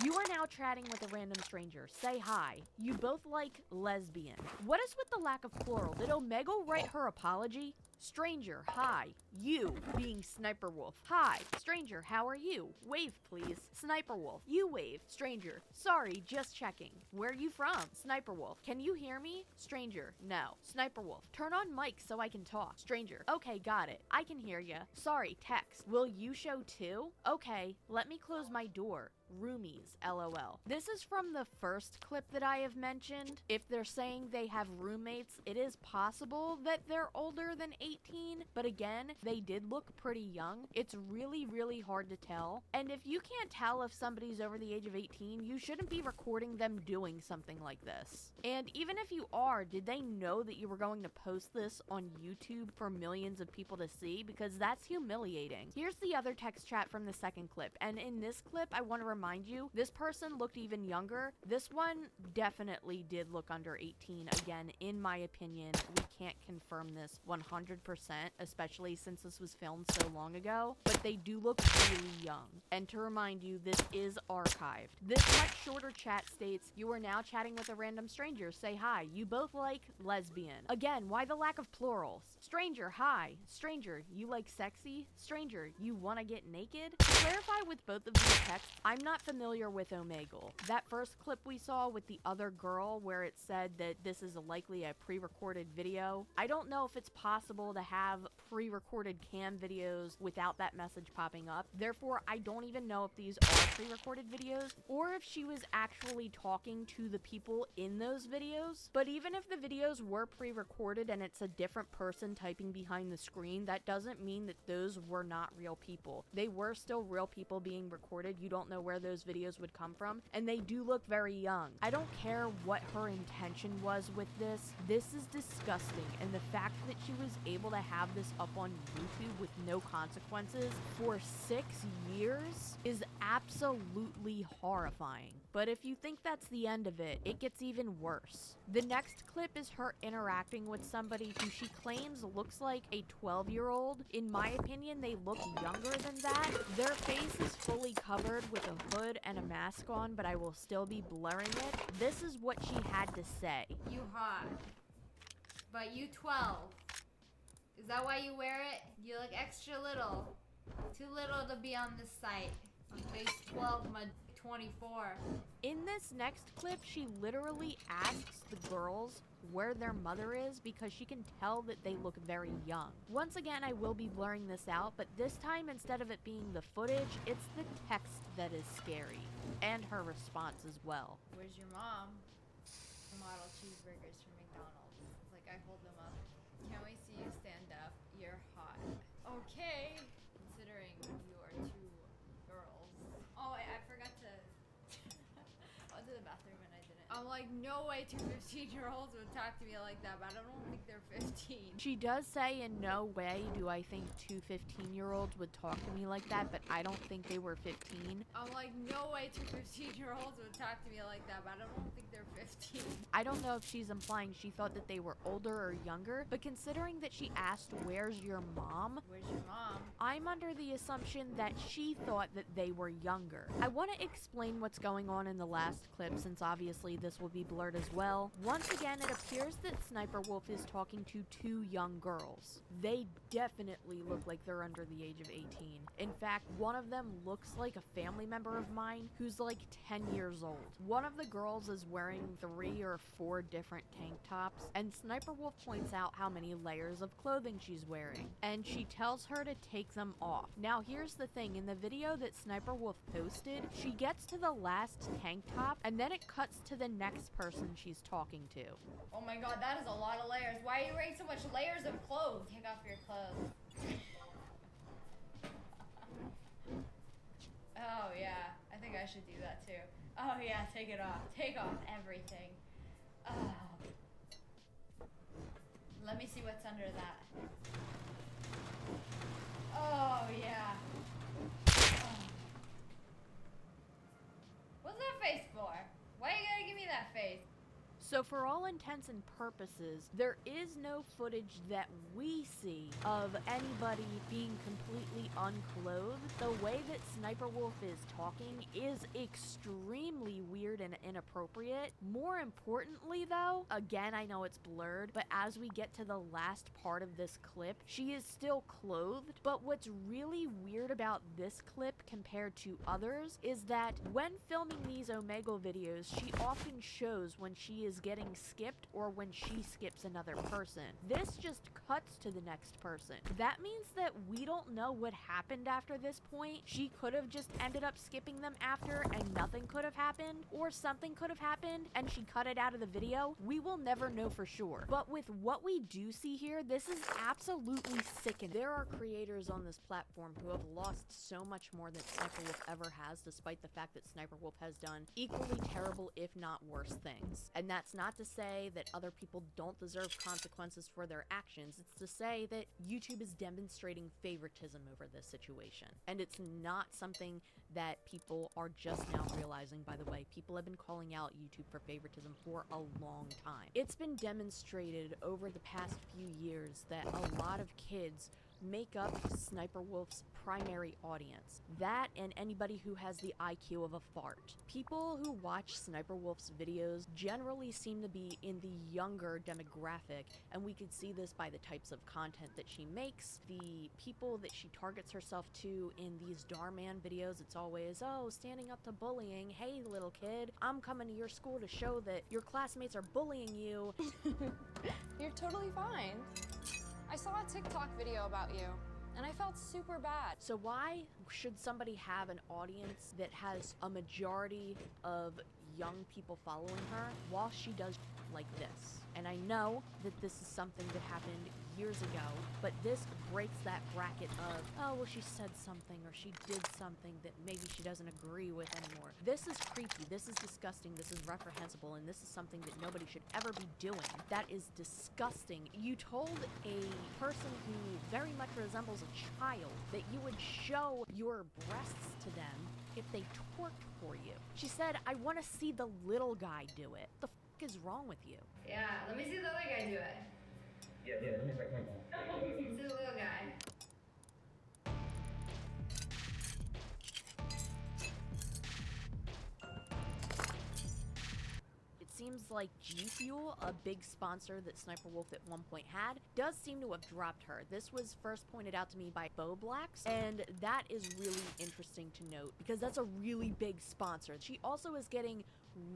You are now chatting with a random stranger. Say hi. You both like lesbian. What is with the lack of plural? Did Omegle write her apology? Stranger, hi. You, being Sniper Wolf. Hi. Stranger, how are you? Wave, please. Sniper Wolf. You wave. Stranger, sorry, just checking. Where are you from? Sniper Wolf. Can you hear me? Stranger, no. Sniper Wolf. Turn on mic so I can talk. Stranger, okay, got it. I can hear ya. Sorry, text. Will you show too? Okay, let me close my door. Roomies, LOL. This is from the first clip that I have mentioned. If they're saying they have roommates, it is possible that they're older than 18, but again, they did look pretty young. It's really, really hard to tell. And if you can't tell if somebody's over the age of 18, you shouldn't be recording them doing something like this. And even if you are, did they know that you were going to post this on YouTube for millions of people to see? Because that's humiliating. Here's the other text chat from the second clip, and in this clip, I want to remind you, this person looked even younger. This one definitely did look under 18. Again, in my opinion, we can't confirm this 100%, especially since this was filmed so long ago, but they do look really young. And to remind you, this is archived. This much shorter chat states, you are now chatting with a random stranger. Say hi. You both like lesbian. Again, why the lack of plurals? Stranger, hi. Stranger, you like sexy? Stranger, you want to get naked? To clarify with both of these texts, I'm not familiar with Omegle. That first clip we saw with the other girl where it said that this is likely a pre-recorded video, I don't know if it's possible to have pre-recorded cam videos without that message popping up. Therefore, I don't even know if these are pre-recorded videos or if she was actually talking to the people in those videos. But even if the videos were pre-recorded and it's a different person typing behind the screen, that doesn't mean that those were not real people. They were still real people being recorded. You don't know where those videos would come from, and they do look very young. I don't care what her intention was with this. This is disgusting, and the fact that she was able to have this up on YouTube with no consequences for 6 years is absolutely horrifying. But if you think that's the end of it, it gets even worse. The next clip is her interacting with somebody who she claims looks like a 12-year-old. In my opinion, they look younger than that. Their face is fully covered with a hood and a mask on, but I will still be blurring it. This is what she had to say. You hot. But you 12. Is that why you wear it? You look extra little. Too little to be on this site. On face 12, my 24. In this next clip, she literally asks the girls where their mother is because she can tell that they look very young. Once again, I will be blurring this out, but this time, instead of it being the footage, it's the text that is scary. And her response as well. Where's your mom? Model cheeseburgers from McDonald's. It's like I hold them up. Can't wait to see you stand up. You're hot. Okay. Considering you are two girls. Oh, I forgot to... I went to the bathroom and I didn't. I'm like, no way two 15-year-olds would talk to me like that, but I don't think they're 15. She does say in no way do I think two 15-year-olds would talk to me like that, but I don't think they were 15. I'm like, no way two 15-year-olds would talk to me like that, but I don't think they're 15. I don't know if she's implying she thought that they were older or younger, but considering that she asked, where's your mom? Where's your mom? I'm under the assumption that she thought that they were younger. I want to explain what's going on in the last clip, since obviously this will be blurred as well. Once again, it appears that Sniper Wolf is talking to two young girls. They definitely look like they're under the age of 18. In fact, one of them looks like a family member of mine who's like 10 years old. One of the girls is wearing 3 or 4 different tank tops, and Sniper Wolf points out how many layers of clothing she's wearing, and she tells her to take them off. Now here's the thing, in the video that Sniper Wolf posted, she gets to the last tank top, and then it cuts to the next person she's talking to. Oh my god, that is a lot of layers. Why are you wearing so much layers of clothes? Take off your clothes. Oh yeah, I think I should do that too. Oh yeah, take it off. Take off everything. Oh. Let me see what's under that. Oh yeah. Oh. What's that face for? Why you gotta give me that face? So for all intents and purposes, there is no footage that we see of anybody being completely unclothed. The way that Sniper Wolf is talking is extremely weird and inappropriate. More importantly though, again, I know it's blurred, but as we get to the last part of this clip, she is still clothed. But what's really weird about this clip compared to others is that when filming these Omegle videos, she often shows when she is getting skipped or when she skips another person. This just cuts to the next person. That means that we don't know what happened after this point. She could have just ended up skipping them after and nothing could have happened, or something could have happened and she cut it out of the video. We will never know for sure. But with what we do see here, this is absolutely sickening. There are creators on this platform who have lost so much more than Sniper Wolf ever has, despite the fact that Sniper Wolf has done equally terrible, if not worse, things. And that's not to say that other people don't deserve consequences for their actions. It's to say that YouTube is demonstrating favoritism over this situation. And it's not something that people are just now realizing, by the way. People have been calling out YouTube for favoritism for a long time. It's been demonstrated over the past few years that a lot of kids make up Sniper Wolf's primary audience. That and anybody who has the IQ of a fart. People who watch Sniper Wolf's videos generally seem to be in the younger demographic, and we could see this by the types of content that she makes, the people that she targets herself to in these Darman videos. It's always, oh, standing up to bullying. Hey, little kid, I'm coming to your school to show that your classmates are bullying you. You're totally fine. I saw a TikTok video about you, and I felt super bad. So why should somebody have an audience that has a majority of young people following her while she does like this? And I know that this is something that happened years ago, but this breaks that bracket of, oh, well, she said something or she did something that maybe she doesn't agree with anymore. This is creepy, this is disgusting, this is reprehensible, and this is something that nobody should ever be doing. That is disgusting. You told a person who very much resembles a child that you would show your breasts to them if they twerked for you. She said, I want to see the little guy do it. The f*** is wrong with you? Yeah, let me see the other guy do it. Yeah, let me break my ball. Let's see the little guy. It seems like G Fuel, a big sponsor that Sniper Wolf at one point had, does seem to have dropped her. This was first pointed out to me by Bo Blacks, and that is really interesting to note because that's a really big sponsor. She also is getting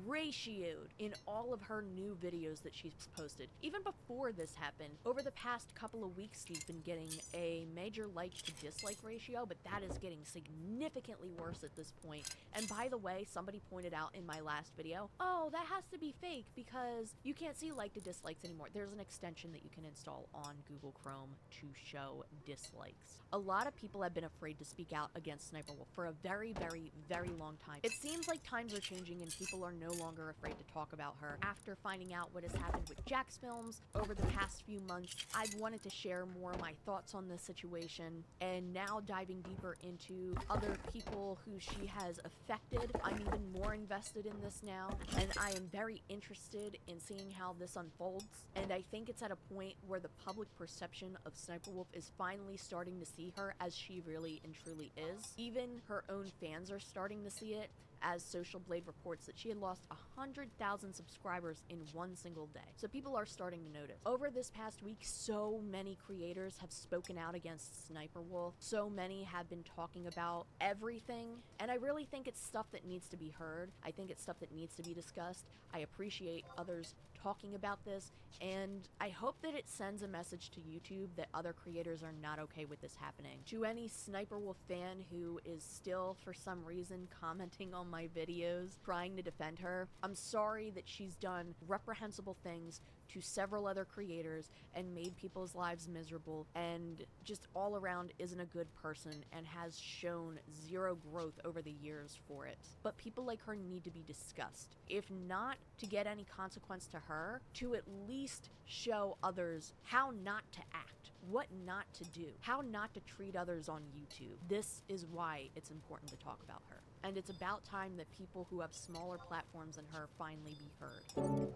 ratioed in all of her new videos that she's posted. Even before this happened, over the past couple of weeks, she's been getting a major like to dislike ratio, but that is getting significantly worse at this point. And by the way, somebody pointed out in my last video, oh, that has to be fake because you can't see like to dislikes anymore. There's an extension that you can install on Google Chrome to show dislikes. A lot of people have been afraid to speak out against Sniper Wolf for a very, very, very long time. It seems like times are changing and people are no longer afraid to talk about her. After finding out what has happened with Jack's films over the past few months, I've wanted to share more of my thoughts on this situation, and now diving deeper into other people who she has affected. I'm even more invested in this now, and I am very interested in seeing how this unfolds, and I think it's at a point where the public perception of Sniper Wolf is finally starting to see her as she really and truly is. Even her own fans are starting to see it, as Social Blade reports that she had lost 100,000 subscribers in one single day. So people are starting to notice. Over this past week, so many creators have spoken out against Sniper Wolf. So many have been talking about everything, and I really think it's stuff that needs to be heard. I think it's stuff that needs to be discussed. I appreciate others talking about this, and I hope that it sends a message to YouTube that other creators are not okay with this happening. To any Sniper Wolf fan who is still, for some reason, commenting on my videos, trying to defend her, I'm sorry that she's done reprehensible things to several other creators and made people's lives miserable, and just all around isn't a good person and has shown zero growth over the years for it. But people like her need to be discussed. If not to get any consequence to her, to at least show others how not to act, what not to do, how not to treat others on YouTube. This is why it's important to talk about her. And it's about time that people who have smaller platforms than her finally be heard.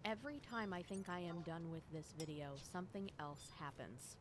Every time I think I am done with this video, something else happens.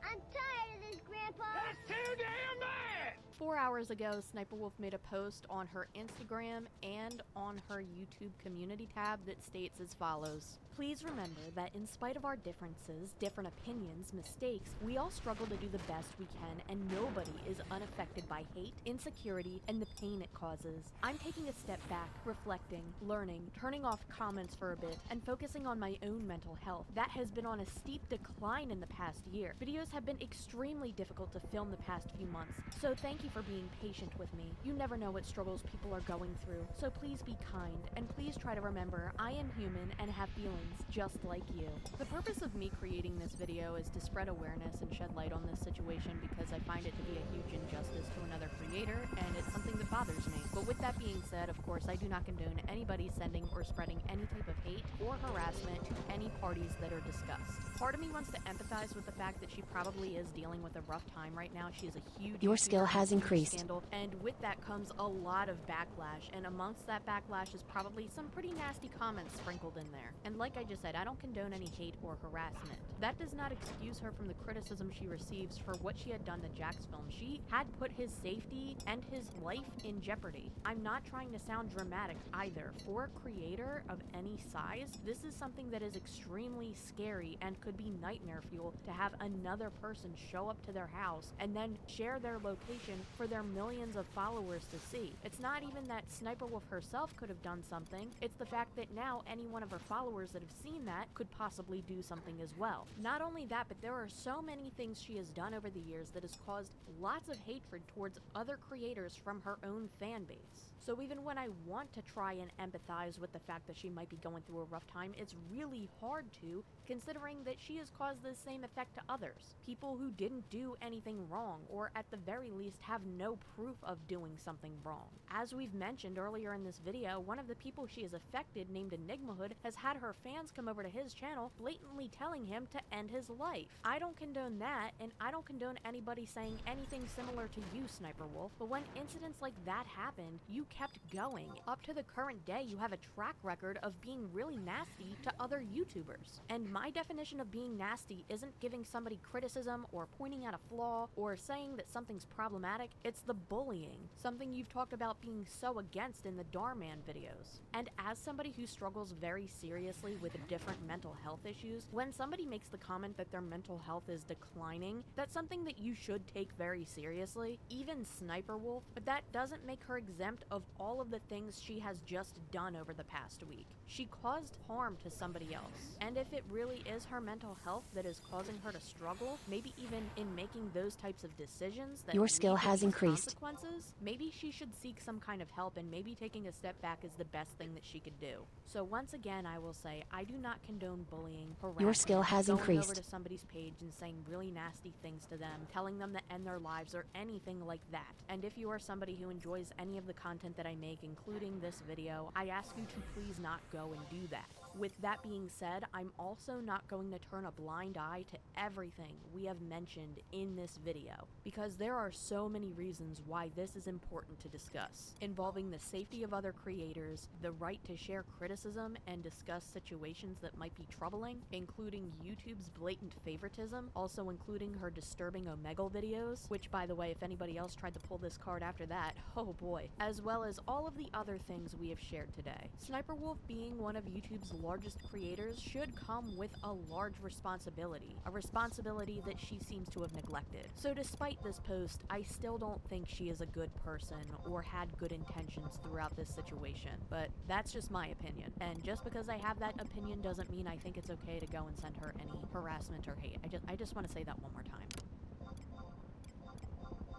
I'm tired of this, Grandpa! That's too damn bad! 4 hours ago, Sniper Wolf made a post on her Instagram and on her YouTube community tab that states as follows. Please remember that in spite of our differences, different opinions, mistakes, we all struggle to do the best we can, and nobody is unaffected by hate, insecurity, and the pain it causes. I'm taking a step back, reflecting, learning, turning off comments for a bit, and focusing on my own mental health. That has been on a steep decline in the past year. Videos have been extremely difficult to film the past few months, so thank you for being patient with me. You never know what struggles people are going through, so please be kind, and please try to remember I am human and have feelings just like you. The purpose of me creating this video is to spread awareness and shed light on this situation because I find it to be a huge injustice to another creator, and it's something that bothers me. But with that being said, of course, I do not condone anybody sending or spreading any type of hate or harassment to any parties that are discussed. Part of me wants to empathize with the fact that she probably is dealing with a rough time right now. She is a huge Your skill has increased. Scandal, and with that comes a lot of backlash, and amongst that backlash is probably some pretty nasty comments sprinkled in there. And like I just said, I don't condone any hate or harassment. That does not excuse her from the criticism she receives for what she had done to Jack's film. She had put his safety and his life in jeopardy. I'm not trying to sound dramatic either. For a creator of any size, this is something that is extremely scary and could be nightmare fuel to have another person show up to their house and then share their location for their millions of followers to see. It's not even that Sniper Wolf herself could have done something, it's the fact that now any one of her followers that have seen that could possibly do something as well. Not only that, but there are so many things she has done over the years that has caused lots of hatred towards other creators from her own fan base. So even when I want to try and empathize with the fact that she might be going through a rough time, it's really hard to, considering that she has caused the same effect to others. People who didn't do anything wrong, or at the very least have no proof of doing something wrong. As we've mentioned earlier in this video, one of the people she has affected, named Enigmahood, has had her fans come over to his channel blatantly telling him to end his life. I don't condone that, and I don't condone anybody saying anything similar to you, Sniper Wolf, but when incidents like that happened, you kept going. Up to the current day, you have a track record of being really nasty to other YouTubers. And my definition of being nasty isn't giving somebody criticism or pointing out a flaw or saying that something's problematic, it's the bullying, something you've talked about being so against in the Darman videos. And as somebody who struggles very seriously with different mental health issues, when somebody makes the comment that their mental health is declining, that's something that you should take very seriously. Even Sniper Wolf, but that doesn't make her exempt of all of the things she has just done over the past week. She caused harm to somebody else. And if it really is her mental health that is causing her to struggle, maybe even in making those types of decisions that Your skill lead to has these increased. consequences, maybe she should seek some kind of help, and maybe taking a step back is the best thing that she could do. So once again, I will say, I do not condone bullying, harassment, Your skill has going increased. over to somebody's page and saying really nasty things to them, telling them to end their lives or anything like that. And if you are somebody who enjoys any of the content that I make, including this video, I ask you to please not go and do that. With that being said, I'm also not going to turn a blind eye to everything we have mentioned in this video, because there are so many reasons why this is important to discuss, involving the safety of other creators, the right to share criticism and discuss situations that might be troubling, including YouTube's blatant favoritism, also including her disturbing Omegle videos, which by the way, if anybody else tried to pull this card after that, oh boy, as well as all of the other things we have shared today. Sniper Wolf, being one of YouTube's largest creators, should come with a large responsibility, a responsibility that she seems to have neglected. So despite this post, I still don't think she is a good person or had good intentions throughout this situation, but that's just my opinion. And just because I have that opinion doesn't mean I think it's okay to go and send her any harassment or hate. I just want to say that one more time.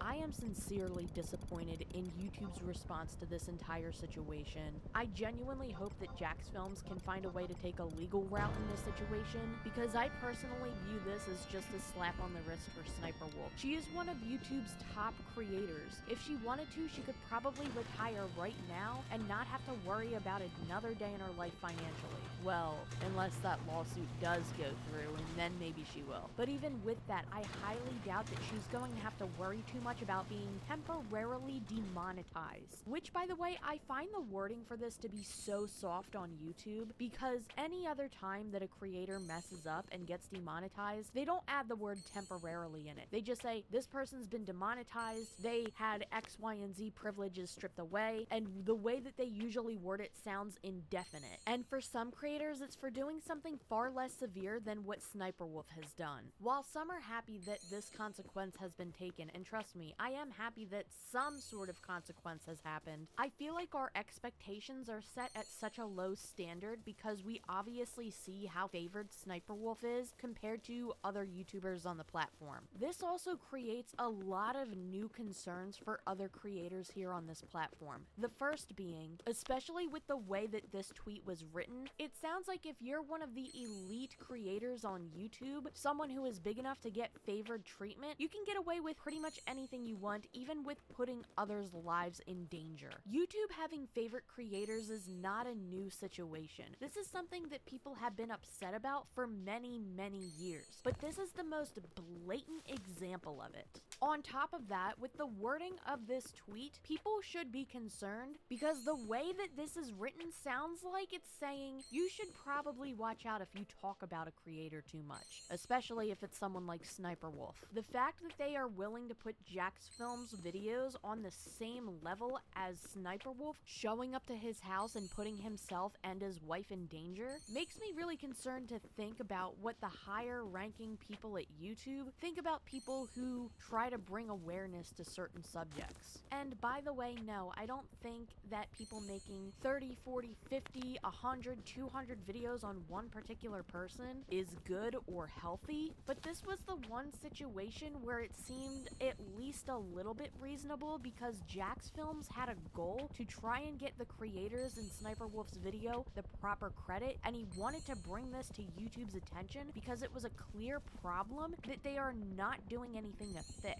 I am sincerely disappointed in YouTube's response to this entire situation. I genuinely hope that Jax Films can find a way to take a legal route in this situation, because I personally view this as just a slap on the wrist for Sniper Wolf. She is one of YouTube's top creators. If she wanted to, she could probably retire right now and not have to worry about another day in her life financially. Well, unless that lawsuit does go through, and then maybe she will. But even with that, I highly doubt that she's going to have to worry too much about being temporarily demonetized. Which, by the way, I find the wording for this to be so soft on YouTube, because any other time that a creator messes up and gets demonetized, they don't add the word temporarily in it. They just say, this person's been demonetized, they had X, Y, and Z privileges stripped away, and the way that they usually word it sounds indefinite. And for some creators, it's for doing something far less severe than what Sniper Wolf has done. While some are happy that this consequence has been taken, and trust me, I am happy that some sort of consequence has happened, I feel like our expectations are set at such a low standard because we obviously see how favored Sniper Wolf is compared to other YouTubers on the platform. This also creates a lot of new concerns for other creators here on this platform. The first being, especially with the way that this tweet was written, it sounds like if you're one of the elite creators on YouTube, someone who is big enough to get favored treatment, you can get away with pretty much anything you want, even with putting others' lives in danger. YouTube having favorite creators is not a new situation. This is something that people have been upset about for many, many years, but this is the most blatant example of it. On top of that, with the wording of this tweet, people should be concerned because the way that this is written sounds like it's saying you should probably watch out if you talk about a creator too much, especially if it's someone like Sniper Wolf. The fact that they are willing to put Jax Films videos on the same level as Sniper Wolf, showing up to his house and putting himself and his wife in danger, makes me really concerned to think about what the higher ranking people at YouTube think about people who try to bring awareness to certain subjects. And by the way, no, I don't think that people making 30, 40, 50, 100, 200 videos on one particular person is good or healthy, but this was the one situation where it seemed at least a little bit reasonable because Jax Films had a goal to try and get the creators in Sniper Wolf's video the proper credit, and he wanted to bring this to YouTube's attention because it was a clear problem that they are not doing anything to fix.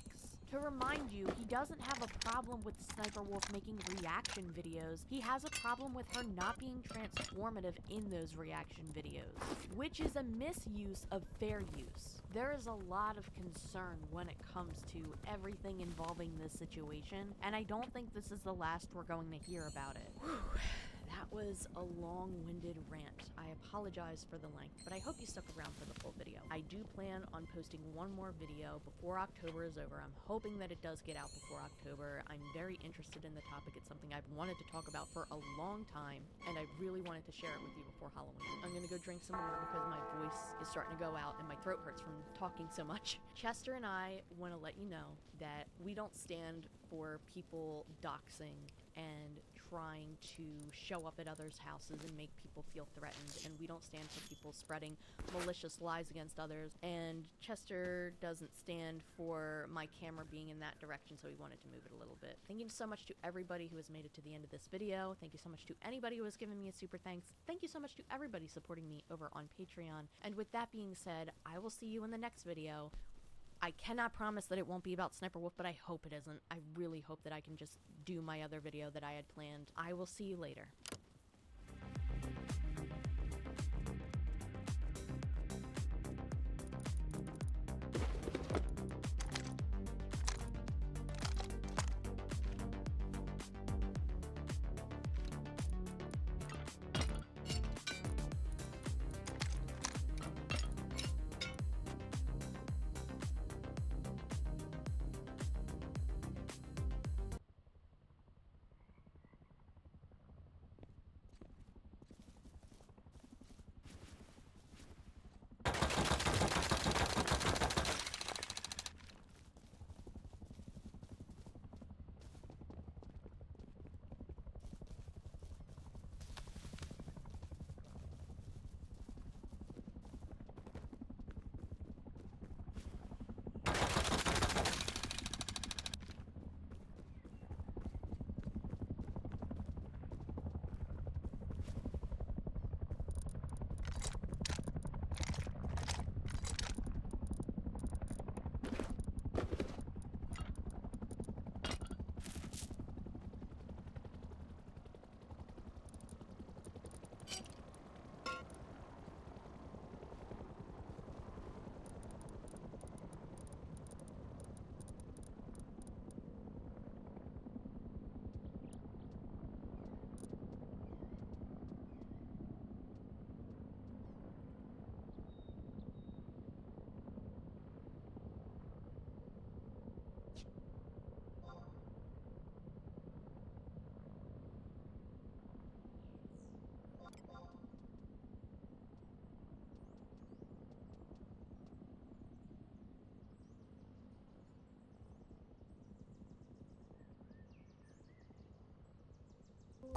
To remind you, he doesn't have a problem with Sniper Wolf making reaction videos. He has a problem with her not being transformative in those reaction videos, which is a misuse of fair use. There is a lot of concern when it comes to everything involving this situation, and I don't think this is the last we're going to hear about it. Whew. That was a long-winded rant. I apologize for the length, but I hope you stuck around for the full video. I do plan on posting one more video before October is over. I'm hoping that it does get out before October. I'm very interested in the topic. It's something I've wanted to talk about for a long time, and I really wanted to share it with you before Halloween. I'm gonna go drink some water because my voice is starting to go out and my throat hurts from talking so much. Chester and I want to let you know that we don't stand for people doxing and trying to show up at others' houses and make people feel threatened, and we don't stand for people spreading malicious lies against others, and Chester doesn't stand for my camera being in that direction, so we wanted to move it a little bit. Thank you so much to everybody who has made it to the end of this video. Thank you so much to anybody who has given me a super thanks. Thank you so much to everybody supporting me over on Patreon, and with that being said, I will see you in the next video. I cannot promise that it won't be about Sniper Wolf, but I hope it isn't. I really hope that I can just do my other video that I had planned. I will see you later.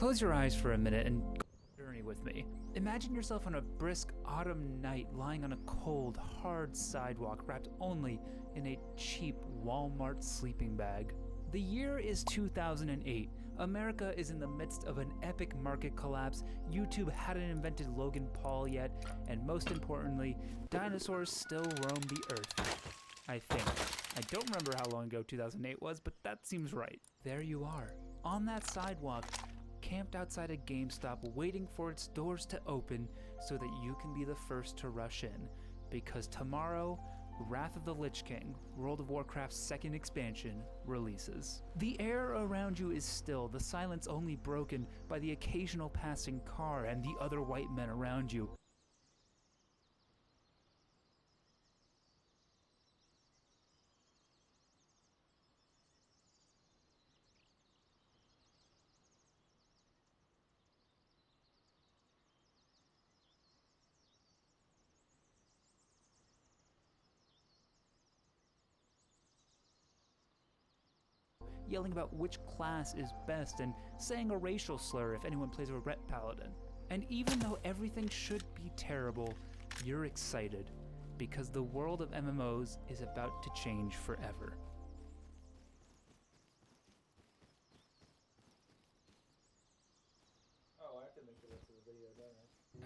Close your eyes for a minute and journey with me. Imagine yourself on a brisk autumn night lying on a cold, hard sidewalk wrapped only in a cheap Walmart sleeping bag. The year is 2008. America is in the midst of an epic market collapse. YouTube hadn't invented Logan Paul yet, and most importantly, dinosaurs still roam the earth. I think. I don't remember how long ago 2008 was, but that seems right. There you are, on that sidewalk, camped outside a GameStop waiting for its doors to open so that you can be the first to rush in. Because tomorrow, Wrath of the Lich King, World of Warcraft's second expansion, releases. The air around you is still, the silence only broken by the occasional passing car and the other white men around you. Yelling about which class is best and saying a racial slur if anyone plays a ret paladin. And even though everything should be terrible, you're excited because the world of MMOs is about to change forever.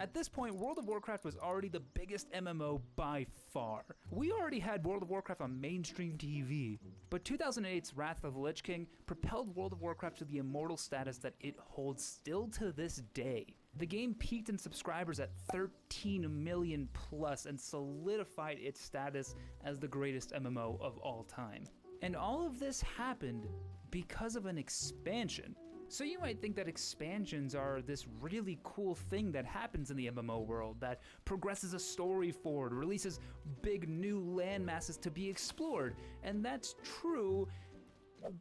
At this point, World of Warcraft was already the biggest MMO by far. We already had World of Warcraft on mainstream TV, but 2008's Wrath of the Lich King propelled World of Warcraft to the immortal status that it holds still to this day. The game peaked in subscribers at 13 million plus and solidified its status as the greatest MMO of all time. And all of this happened because of an expansion. So you might think that expansions are this really cool thing that happens in the MMO world that progresses a story forward, releases big new land masses to be explored, and that's true,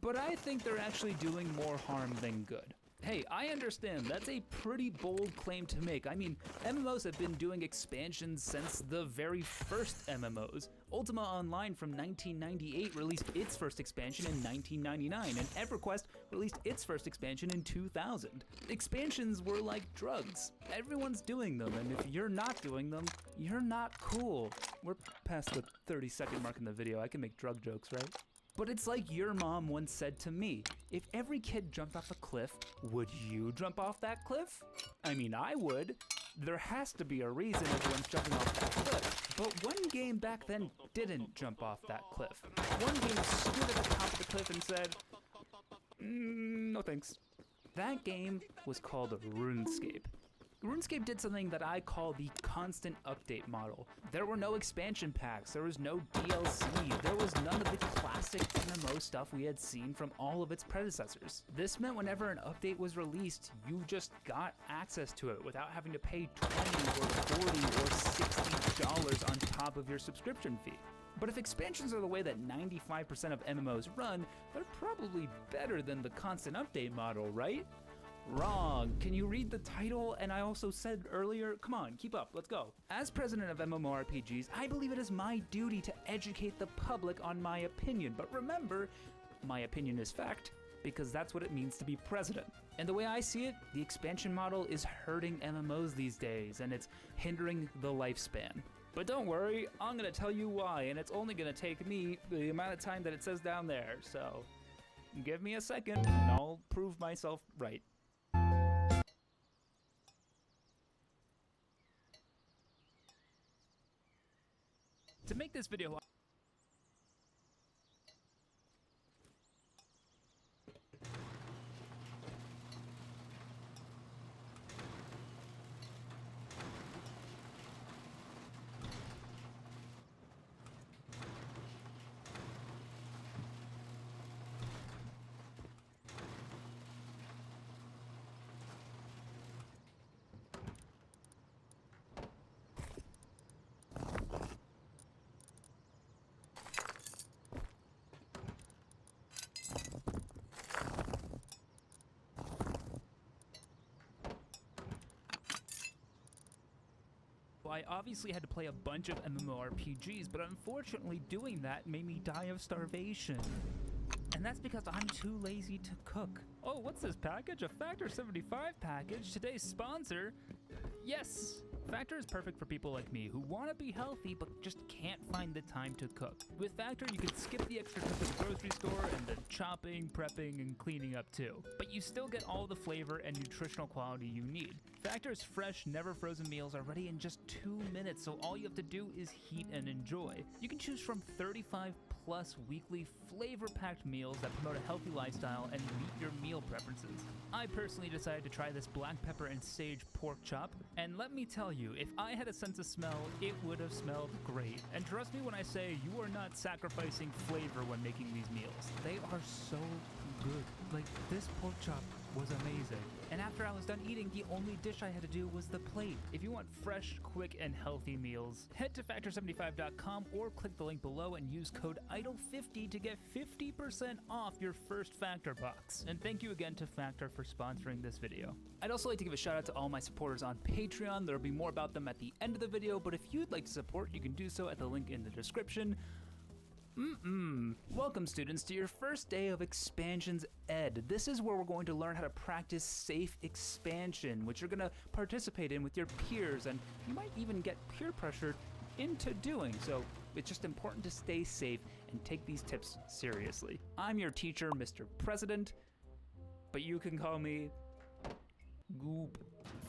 but I think they're actually doing more harm than good. Hey, I understand, that's a pretty bold claim to make. I mean, MMOs have been doing expansions since the very first MMOs. Ultima Online from 1998 released its first expansion in 1999, and EverQuest released its first expansion in 2000. Expansions were like drugs. Everyone's doing them, and if you're not doing them, you're not cool. We're past the 30-second mark in the video. I can make drug jokes, right? But it's like your mom once said to me, if every kid jumped off a cliff, would you jump off that cliff? I mean, I would. There has to be a reason everyone's jumping off that cliff. But one game back then didn't jump off that cliff. One game stood at the top of the cliff and said, no thanks. That game was called RuneScape. RuneScape did something that I call the constant update model. There were no expansion packs, there was no DLC, there was none of the classic MMO stuff we had seen from all of its predecessors. This meant whenever an update was released, you just got access to it without having to pay $20 or $40 or $60 on top of your subscription fee. But if expansions are the way that 95% of MMOs run, they're probably better than the constant update model, right? Wrong. Can you read the title? And I also said earlier, come on, keep up, let's go. As president of MMORPGs, I believe it is my duty to educate the public on my opinion. But remember, my opinion is fact, because that's what it means to be president. And the way I see it, the expansion model is hurting MMOs these days, and it's hindering the lifespan. But don't worry, I'm gonna tell you why, and it's only gonna take me the amount of time that it says down there, so give me a second, and I'll prove myself right. To make this video, I obviously had to play a bunch of MMORPGs, but unfortunately doing that made me die of starvation. And that's because I'm too lazy to cook. Oh, what's this package? A Factor 75 package? Today's sponsor? Yes! Factor is perfect for people like me who want to be healthy but just can't find the time to cook. With Factor, you can skip the extra trip to the grocery store and the chopping, prepping, and cleaning up too. But you still get all the flavor and nutritional quality you need. Factor's fresh, never frozen meals are ready in just 2 minutes, so all you have to do is heat and enjoy. You can choose from 35 plus weekly flavor-packed meals that promote a healthy lifestyle and meet your meal preferences. I personally decided to try this black pepper and sage pork chop, and let me tell you, if I had a sense of smell, it would have smelled great. And trust me when I say you are not sacrificing flavor when making these meals. They are so good. Like, this pork chop was amazing. And after I was done eating, the only dish I had to do was the plate. If you want fresh, quick, and healthy meals, head to Factor75.com or click the link below and use code IDLE50 to get 50% off your first Factor box. And thank you again to Factor for sponsoring this video. I'd also like to give a shout out to all my supporters on Patreon. There'll be more about them at the end of the video, but if you'd like to support, you can do so at the link in the description. Welcome, students, to your first day of Expansions Ed. This is where we're going to learn how to practice safe expansion, which you're going to participate in with your peers, and you might even get peer pressured into doing. So it's just important to stay safe and take these tips seriously. I'm your teacher, Mr. President, but you can call me Goop.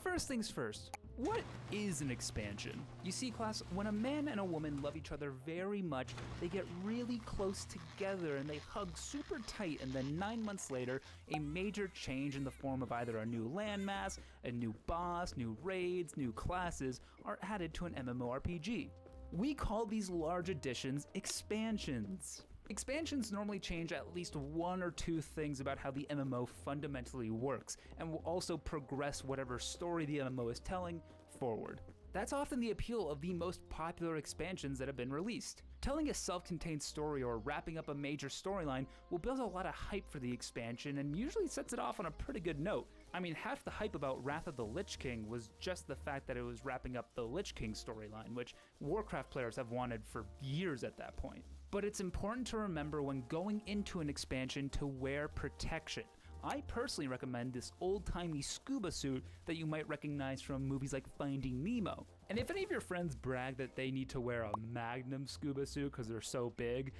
First things first. What is an expansion? You see, class, when a man and a woman love each other very much, they get really close together and they hug super tight, and then 9 months later, a major change in the form of either a new landmass, a new boss, new raids, new classes are added to an MMORPG. We call these large additions expansions. Expansions normally change at least 1 or 2 things about how the MMO fundamentally works, and will also progress whatever story the MMO is telling forward. That's often the appeal of the most popular expansions that have been released. Telling a self-contained story or wrapping up a major storyline will build a lot of hype for the expansion and usually sets it off on a pretty good note. I mean, half the hype about Wrath of the Lich King was just the fact that it was wrapping up the Lich King storyline, which Warcraft players have wanted for years at that point. But it's important to remember when going into an expansion to wear protection. I personally recommend this old-timey scuba suit that you might recognize from movies like Finding Nemo. And if any of your friends brag that they need to wear a Magnum scuba suit because they're so big,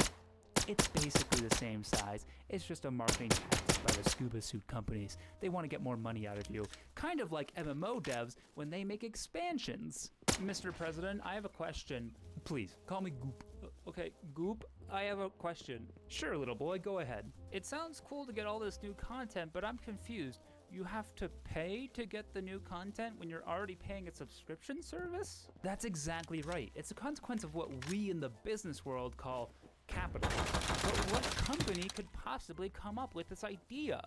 it's basically the same size. It's just a marketing tactic by the scuba suit companies. They want to get more money out of you. Kind of like MMO devs when they make expansions. Mr. President, I have a question. Please, call me Goop. Okay, Goop, I have a question. Sure, little boy, go ahead. It sounds cool to get all this new content, but I'm confused. You have to pay to get the new content when you're already paying a subscription service? That's exactly right. It's a consequence of what we in the business world call capital. But what company could possibly come up with this idea?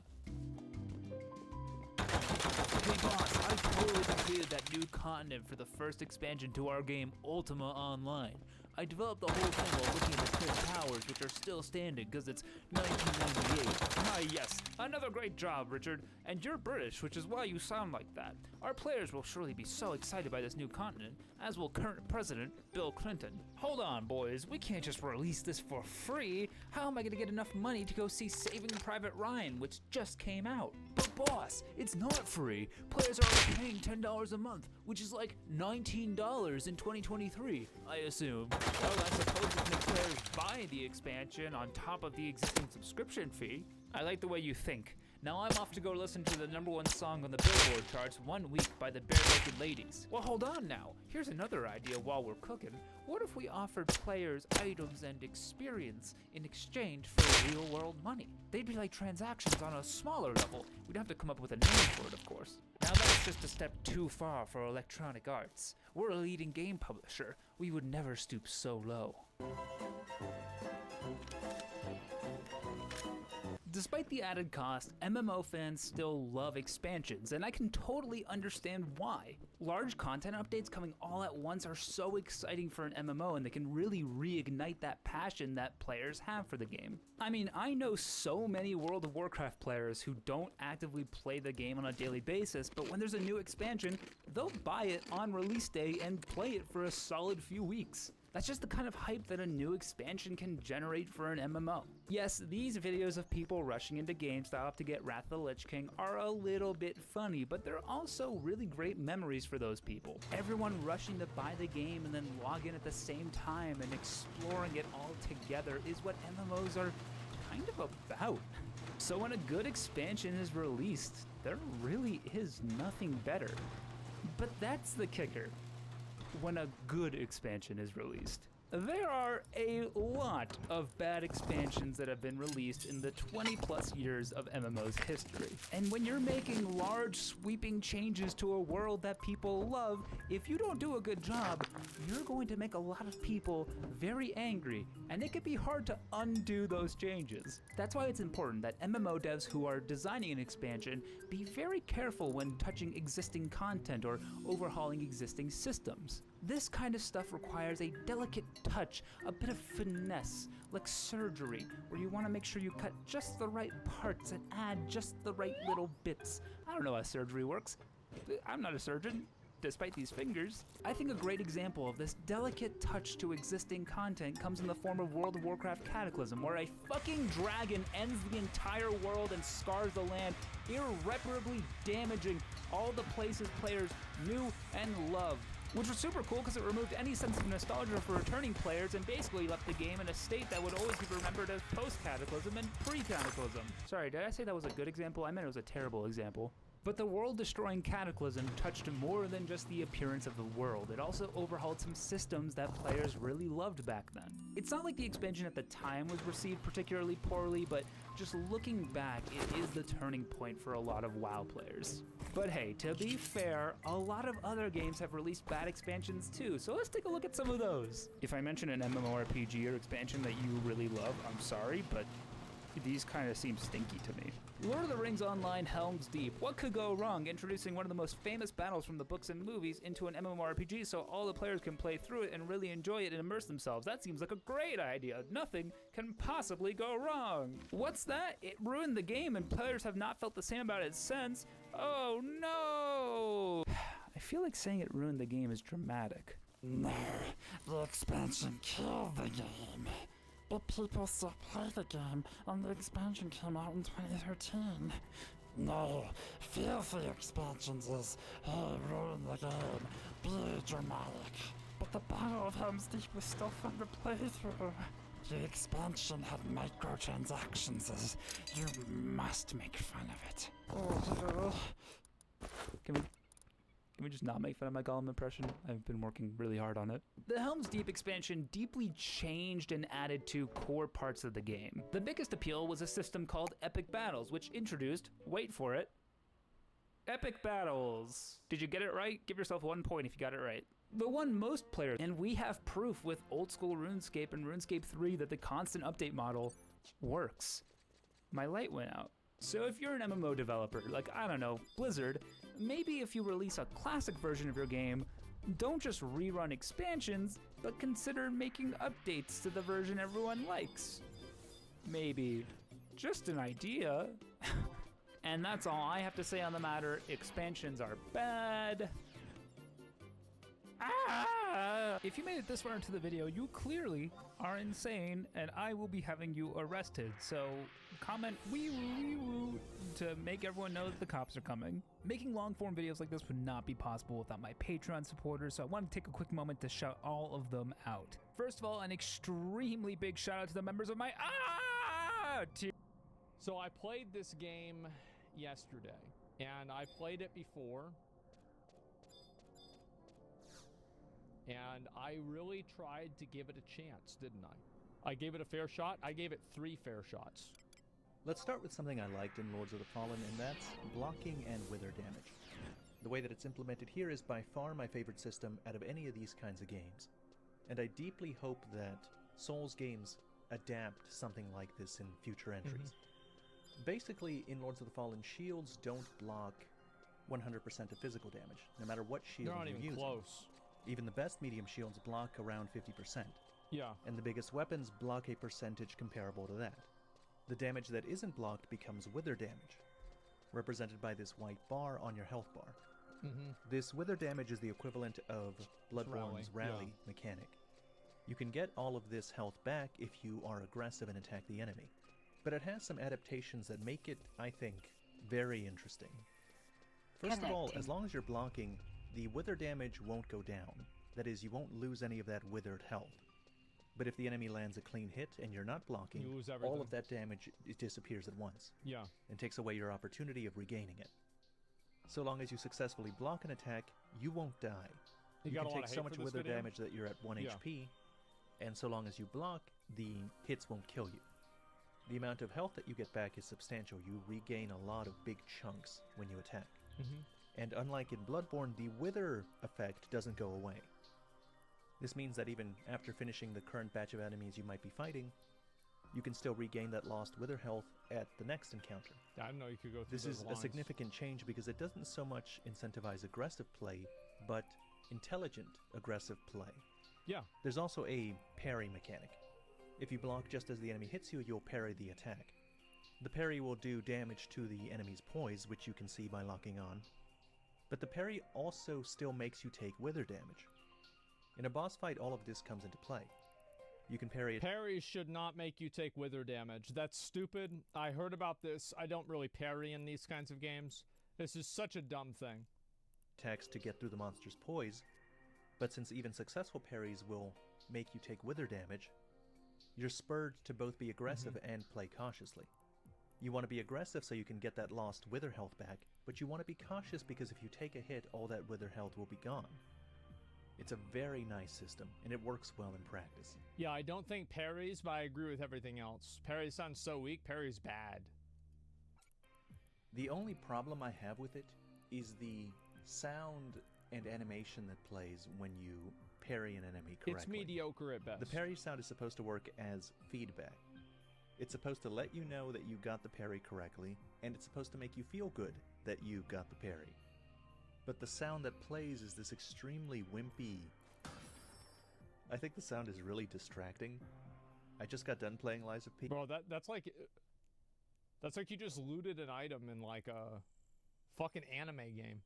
Hey boss, I totally completed that new continent for the first expansion to our game Ultima Online. I developed the whole thing while looking at the Twin Towers, which are still standing because it's 1998. Ah yes, another great job, Richard. And you're British, which is why you sound like that. Our players will surely be so excited by this new continent, as will current President Bill Clinton. Hold on, boys, we can't just release this for free. How am I gonna get enough money to go see Saving Private Ryan, which just came out? But boss, it's not free. Players are already paying $10 a month, which is like $19 in 2023, I assume. Well, I suppose we can make players buy the expansion on top of the existing subscription fee. I like the way you think. Now I'm off to go listen to the #1 song on the Billboard charts 1 week by the Bare Naked Ladies. Well, hold on now. Here's another idea while we're cooking. What if we offered players items and experience in exchange for real-world money? They'd be like transactions on a smaller level. We'd have to come up with a name for it, of course. Now that's just a step too far for Electronic Arts. We're a leading game publisher. We would never stoop so low. Despite the added cost, MMO fans still love expansions, and I can totally understand why. Large content updates coming all at once are so exciting for an MMO, and they can really reignite that passion that players have for the game. I mean, I know so many World of Warcraft players who don't actively play the game on a daily basis, but when there's a new expansion, they'll buy it on release day and play it for a solid few weeks. That's just the kind of hype that a new expansion can generate for an MMO. Yes, these videos of people rushing into GameStop to get Wrath of the Lich King are a little bit funny, but they're also really great memories for those people. Everyone rushing to buy the game and then log in at the same time and exploring it all together is what MMOs are kind of about. So when a good expansion is released, there really is nothing better. But that's the kicker. When a good expansion is released. There are a lot of bad expansions that have been released in the 20 plus years of MMO's history. And when you're making large sweeping changes to a world that people love, if you don't do a good job, you're going to make a lot of people very angry, and it can be hard to undo those changes. That's why it's important that MMO devs who are designing an expansion be very careful when touching existing content or overhauling existing systems. This kind of stuff requires a delicate touch, a bit of finesse, like surgery, where you want to make sure you cut just the right parts and add just the right little bits. I don't know how surgery works. I'm not a surgeon, despite these fingers. I think a great example of this delicate touch to existing content comes in the form of World of Warcraft Cataclysm, where a fucking dragon ends the entire world and scars the land, irreparably damaging all the places players knew and loved. Which was super cool because it removed any sense of nostalgia for returning players and basically left the game in a state that would always be remembered as post-Cataclysm and pre-Cataclysm. Sorry, did I say that was a good example? I meant it was a terrible example. But the world-destroying Cataclysm touched more than just the appearance of the world. It also overhauled some systems that players really loved back then. It's not like the expansion at the time was received particularly poorly, but just looking back, it is the turning point for a lot of WoW players. But hey, to be fair, a lot of other games have released bad expansions too, so let's take a look at some of those. If I mention an MMORPG or expansion that you really love, I'm sorry, but these kind of seem stinky to me. Lord of the Rings Online Helm's Deep. What could go wrong introducing one of the most famous battles from the books and movies into an MMORPG so all the players can play through it and really enjoy it and immerse themselves? That seems like a great idea. Nothing can possibly go wrong. What's that? It ruined the game and players have not felt the same about it since. Oh no! I feel like saying it ruined the game is dramatic. No, the expansion killed the game. But people still play the game, and the expansion came out in 2013. No, filthy expansions is, hey, ruin the game, be dramatic. But the Battle of Helm's Deep was still fun to play through. The expansion had microtransactions, you must make fun of it. Can we just not make fun of my Gollum impression? I've been working really hard on it. The Helm's Deep expansion deeply changed and added to core parts of the game. The biggest appeal was a system called Epic Battles, which introduced, wait for it, Epic Battles. Did you get it right? Give yourself 1 point if you got it right. The one most players, and we have proof with old school RuneScape and RuneScape 3 that the constant update model works. My light went out. So if you're an MMO developer, like, I don't know, Blizzard, maybe if you release a classic version of your game, don't just rerun expansions, but consider making updates to the version everyone likes. Maybe. Just an idea. And that's all I have to say on the matter. Expansions are bad. If you made it this far into the video, you clearly are insane, and I will be having you arrested. So comment wee woo to make everyone know that the cops are coming. Making long form videos like this would not be possible without my Patreon supporters, so I want to take a quick moment to shout all of them out. First of all, an extremely big shout out to the members of my team. So I played this game yesterday, and I played it before. And I really tried to give it a chance, didn't I? I gave it a fair shot. I gave it 3 fair shots. Let's start with something I liked in Lords of the Fallen, and that's blocking and wither damage. The way that it's implemented here is by far my favorite system out of any of these kinds of games. And I deeply hope that Souls games adapt something like this in future entries. Basically, in Lords of the Fallen, shields don't block 100% of physical damage, no matter what shield They're not you're even using. close. Even the best medium shields block around 50%. Yeah. And the biggest weapons block a percentage comparable to that. The damage that isn't blocked becomes wither damage, represented by this white bar on your health bar. This wither damage is the equivalent of Bloodborne's rally mechanic. You can get all of this health back if you are aggressive and attack the enemy, but it has some adaptations that make it, I think, very interesting. First of all, as long as you're blocking, the wither damage won't go down. That is, you won't lose any of that withered health. But if the enemy lands a clean hit and you're not blocking, You lose everything. all of that damage disappears at once. Yeah. And takes away your opportunity of regaining it. So long as you successfully block an attack, you won't die. You You got can a lot take of so hate much for this wither video? damage that you're at 1 Yeah. HP, and so long as you block, the hits won't kill you. The amount of health that you get back is substantial. You regain a lot of big chunks when you attack. And unlike in Bloodborne, the wither effect doesn't go away. This means that even after finishing the current batch of enemies you might be fighting, you can still regain that lost wither health at the next encounter. I didn't know you could go through This those is a lines. significant change because it doesn't so much incentivize aggressive play, but intelligent aggressive play. Yeah. There's also a parry mechanic. If you block just as the enemy hits you, you'll parry the attack. The parry will do damage to the enemy's poise, which you can see by locking on. But the parry also still makes you take wither damage. In a boss fight, all of this comes into play. You can parry Parries should not make you take wither damage. That's stupid. I heard about this. I don't really parry in these kinds of games. This is such a dumb thing. attacks to get through the monster's poise, but since even successful parries will make you take wither damage, you're spurred to both be aggressive and play cautiously. You want to be aggressive so you can get that lost wither health back, but you want to be cautious because if you take a hit, all that wither health will be gone. It's a very nice system, and it works well in practice. Yeah, I don't think parries, but I agree with everything else. Parries sound so weak, parries bad. The only problem I have with it is the sound and animation that plays when you parry an enemy correctly. It's mediocre at best. The parry sound is supposed to work as feedback. It's supposed to let you know that you got the parry correctly, and it's supposed to make you feel good that you got the parry. But the sound that plays is this extremely wimpy... I think the sound is really distracting. I just got done playing Lies of P. Bro, that's like you just looted an item in like a fucking anime game.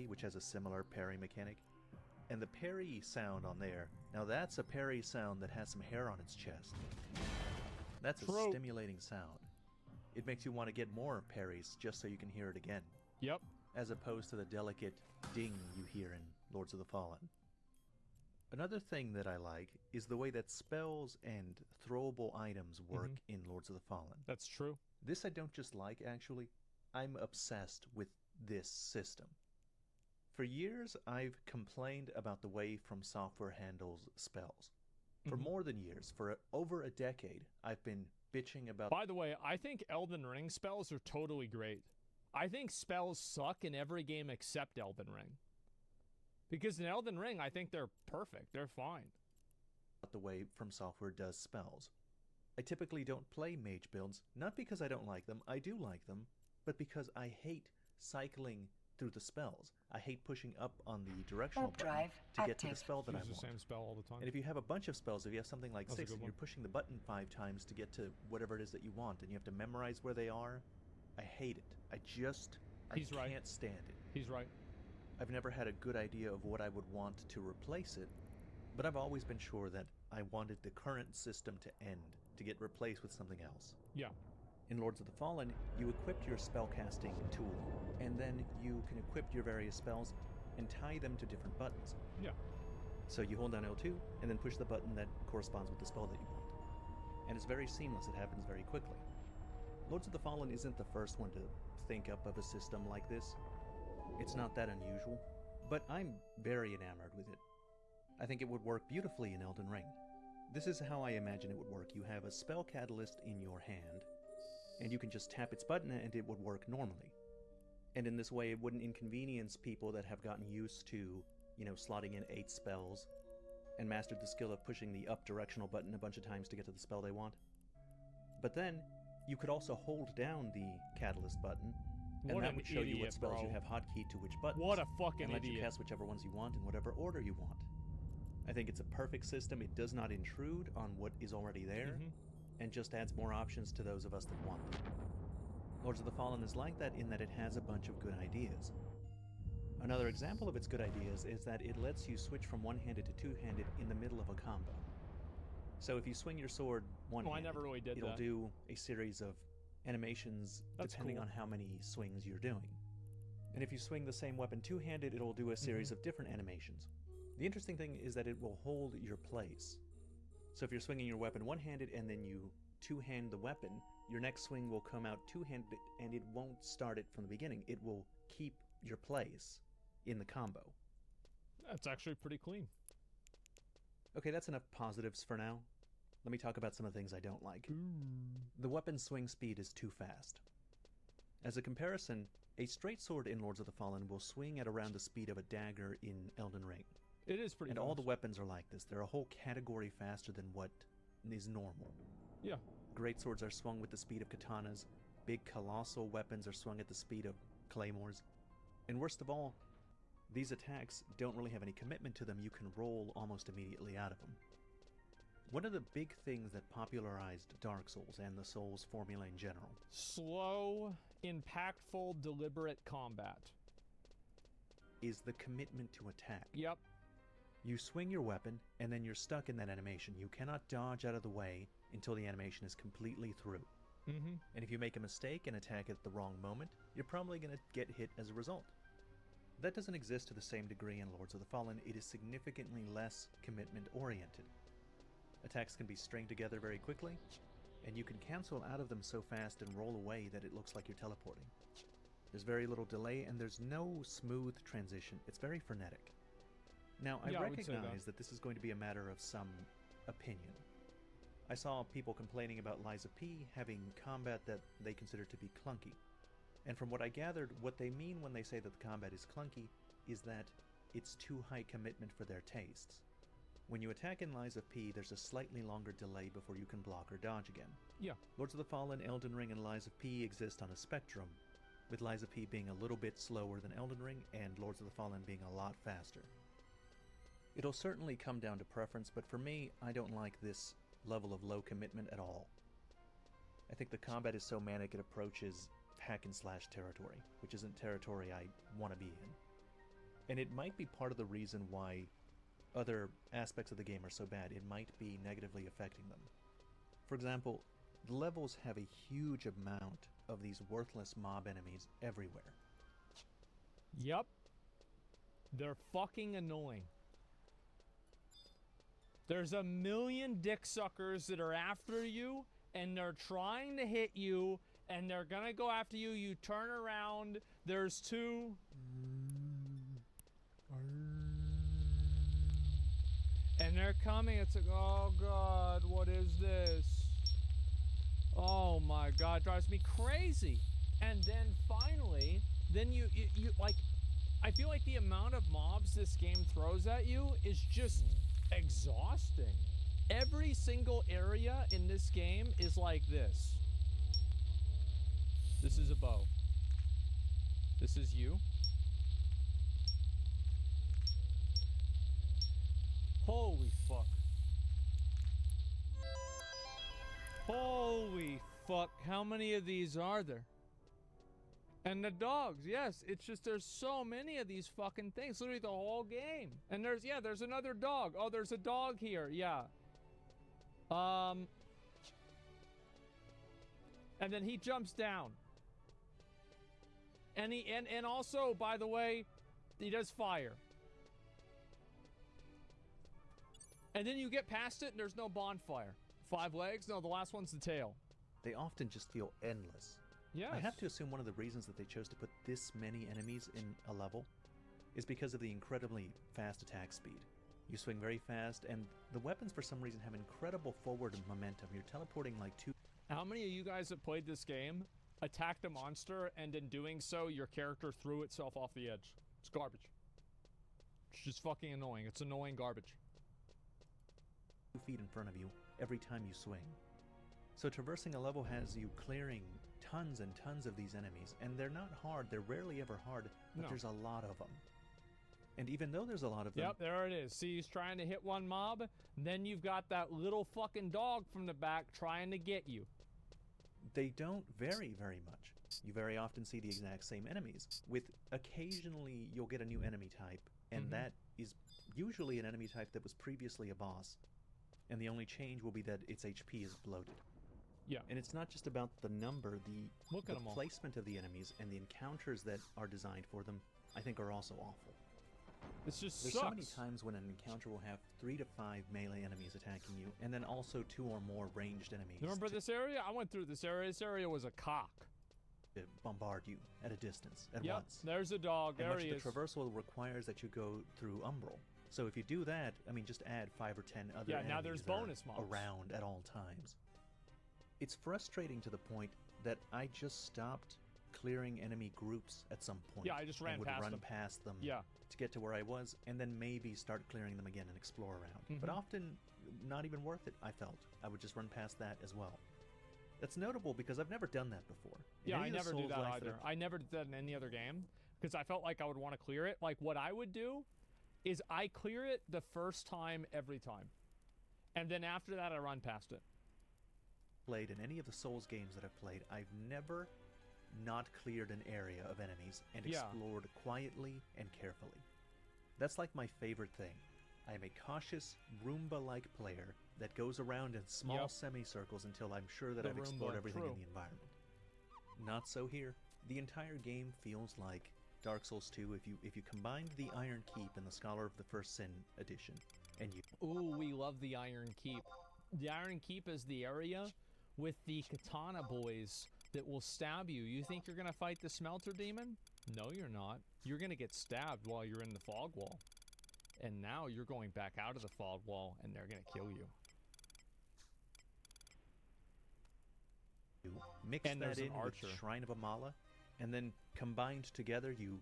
Which has a similar parry mechanic. And the parry sound on there, now that's a parry sound that has some hair on its chest. That's a stimulating sound. It makes you want to get more parries just so you can hear it again. Yep. As opposed to the delicate ding you hear in Lords of the Fallen. Another thing that I like is the way that spells and throwable items work in Lords of the Fallen. That's true. This I don't just like, actually. I'm obsessed with this system. For years, I've complained about the way From Software handles spells. For more than years, for over a decade, I've been bitching about... By the way, I think Elden Ring spells are totally great. I think spells suck in every game except Elden Ring. Because in Elden Ring, I think they're perfect. They're fine. The way From Software does spells. I typically don't play mage builds, not because I don't like them, I do like them, but because I hate cycling through the spells. I hate pushing up on the directional button to get to the spell that I Use want. the same spell all the time. And if you have a bunch of spells, if you have something like That's a 6 good and one. you're pushing the button 5 times to get to whatever it is that you want, and you have to memorize where they are, I hate it. I can't stand it. He's right. I've never had a good idea of what I would want to replace it, but I've always been sure that I wanted the current system to end, to get replaced with something else. Yeah. In Lords of the Fallen, you equip your spellcasting tool, and then you can equip your various spells and tie them to different buttons. Yeah. So you hold down L2, and then push the button that corresponds with the spell that you want. And it's very seamless, it happens very quickly. Lords of the Fallen isn't the first one to think up of a system like this. It's not that unusual, but I'm very enamored with it. I think it would work beautifully in Elden Ring. This is how I imagine it would work. You have a spell catalyst in your hand, and you can just tap its button and it would work normally. And in this way, it wouldn't inconvenience people that have gotten used to, slotting in 8 spells and mastered the skill of pushing the up directional button a bunch of times to get to the spell they want. But then, you could also hold down the catalyst button, and that would show you what spells you have hotkeyed to which buttons. What a fucking and let idiot. you cast whichever ones you want in whatever order you want. I think it's a perfect system. It does not intrude on what is already there, and just adds more options to those of us that want them. Lords of the Fallen is like that in that it has a bunch of good ideas. Another example of its good ideas is that it lets you switch from one-handed to two-handed in the middle of a combo. So if you swing your sword one-handed, I never really did it'll that. do a series of animations depending on how many swings you're doing. And if you swing the same weapon two-handed, it'll do a series of different animations. The interesting thing is that it will hold your place. So if you're swinging your weapon one-handed and then you two-hand the weapon, your next swing will come out two-handed and it won't start it from the beginning. It will keep your place in the combo. That's actually pretty clean. Okay, that's enough positives for now. Let me talk about some of the things I don't like. The weapon swing speed is too fast. As a comparison, a straight sword in Lords of the Fallen will swing at around the speed of a dagger in Elden Ring. It is pretty And fast. all the weapons are like this. They're a whole category faster than what is normal. Yeah. Great swords are swung with the speed of katanas. Big colossal weapons are swung at the speed of claymores. And worst of all, these attacks don't really have any commitment to them. You can roll almost immediately out of them. One of the big things that popularized Dark Souls and the Souls formula in general. Slow, impactful, deliberate combat. Is the commitment to attack. Yep. You swing your weapon, and then you're stuck in that animation. You cannot dodge out of the way until the animation is completely through. Mm-hmm. And if you make a mistake and attack at the wrong moment, you're probably going to get hit as a result. That doesn't exist to the same degree in Lords of the Fallen. It is significantly less commitment-oriented. Attacks can be stringed together very quickly, and you can cancel out of them so fast and roll away that it looks like you're teleporting. There's very little delay, and there's no smooth transition. It's very frenetic. Now, I recognize that this is going to be a matter of some opinion. I saw people complaining about Lies of P having combat that they consider to be clunky. And from what I gathered, what they mean when they say that the combat is clunky is that it's too high commitment for their tastes. When you attack in Lies of P, there's a slightly longer delay before you can block or dodge again. Yeah. Lords of the Fallen, Elden Ring, and Lies of P exist on a spectrum, with Lies of P being a little bit slower than Elden Ring, and Lords of the Fallen being a lot faster. It'll certainly come down to preference, but for me, I don't like this level of low commitment at all. I think the combat is so manic it approaches hack and slash territory, which isn't territory I want to be in. And it might be part of the reason why other aspects of the game are so bad. It might be negatively affecting them. For example, the levels have a huge amount of these worthless mob enemies everywhere. Yep. They're fucking annoying. There's a million dick suckers that are after you, and they're trying to hit you, and they're gonna go after you. You turn around, there's two. And they're coming. It's like, oh god, what is this? Oh my god, drives me crazy. And then finally, then you like, I feel like the amount of mobs this game throws at you is just exhausting. Every single area in this game is like this. This is a bow. This is you. Holy fuck. Holy fuck. How many of these are there? And the dogs, yes, it's just there's so many of these fucking things, literally the whole game. And there's another dog. Oh, there's a dog here, yeah. And then he jumps down. And and also, by the way, he does fire. And then you get past it and there's no bonfire. 5 legs? No, the last one's the tail. They often just feel endless. Yes. I have to assume one of the reasons that they chose to put this many enemies in a level is because of the incredibly fast attack speed. You swing very fast, and the weapons for some reason have incredible forward momentum. You're teleporting like two... How many of you guys have played this game, attacked a monster, and in doing so, your character threw itself off the edge? It's garbage. It's just fucking annoying. It's annoying garbage. 2 feet in front of you every time you swing. So traversing a level has you clearing tons and tons of these enemies, and they're not hard. They're rarely ever hard, but there's a lot of them. And even though there's a lot of them... Yep, there it is. See, he's trying to hit one mob, and then you've got that little fucking dog from the back trying to get you. They don't vary very much. You very often see the exact same enemies, with occasionally you'll get a new enemy type, and that is usually an enemy type that was previously a boss, and the only change will be that its HP is bloated. Yeah. And it's not just about the number, the Look at 'em all. placement of the enemies and the encounters that are designed for them, I think are also awful. It's just There's sucks. so many times when an encounter will have 3 to 5 melee enemies attacking you, and then also 2 or more ranged enemies Remember this area? I went through this area. This area was a cock. to bombard you at a distance at Yep, once. there's a dog. And There much he of is. the traversal requires that you go through Umbral. So if you do that, I mean, just add 5 or 10 other Yeah, enemies now there's that are bonus mobs. around at all times. It's frustrating to the point that I just stopped clearing enemy groups at some point. Yeah, I just ran and would past run them. past them Yeah. to get to where I was, and then maybe start clearing them again and explore around. But Mhm. often, not even worth it, I felt. I would just run past that as well. That's notable because I've never done that before. In Yeah, any I of the never do that Souls-like either. I never did that in any other game because I felt like I would want to clear it. Like what I would do is I clear it the first time every time. And then after that I run past it. Played in any of the Souls games that I've played, I've never not cleared an area of enemies and Yeah. explored quietly and carefully. That's like my favorite thing. I am a cautious, Roomba-like player that goes around in small Yep. semicircles until I'm sure that The I've explored Roomba, everything true. in the environment. Not so here. The entire game feels like Dark Souls 2 if you combined the Iron Keep and the Scholar of the First Sin edition, and you Ooh, we love the Iron Keep. The Iron Keep is the area with the katana boys that will stab you. You think you're going to fight the smelter demon? No, you're not. You're going to get stabbed while you're in the fog wall. And now you're going back out of the fog wall and they're going to kill you. mix And that there's an in archer. with Shrine of Amala, and then combined together you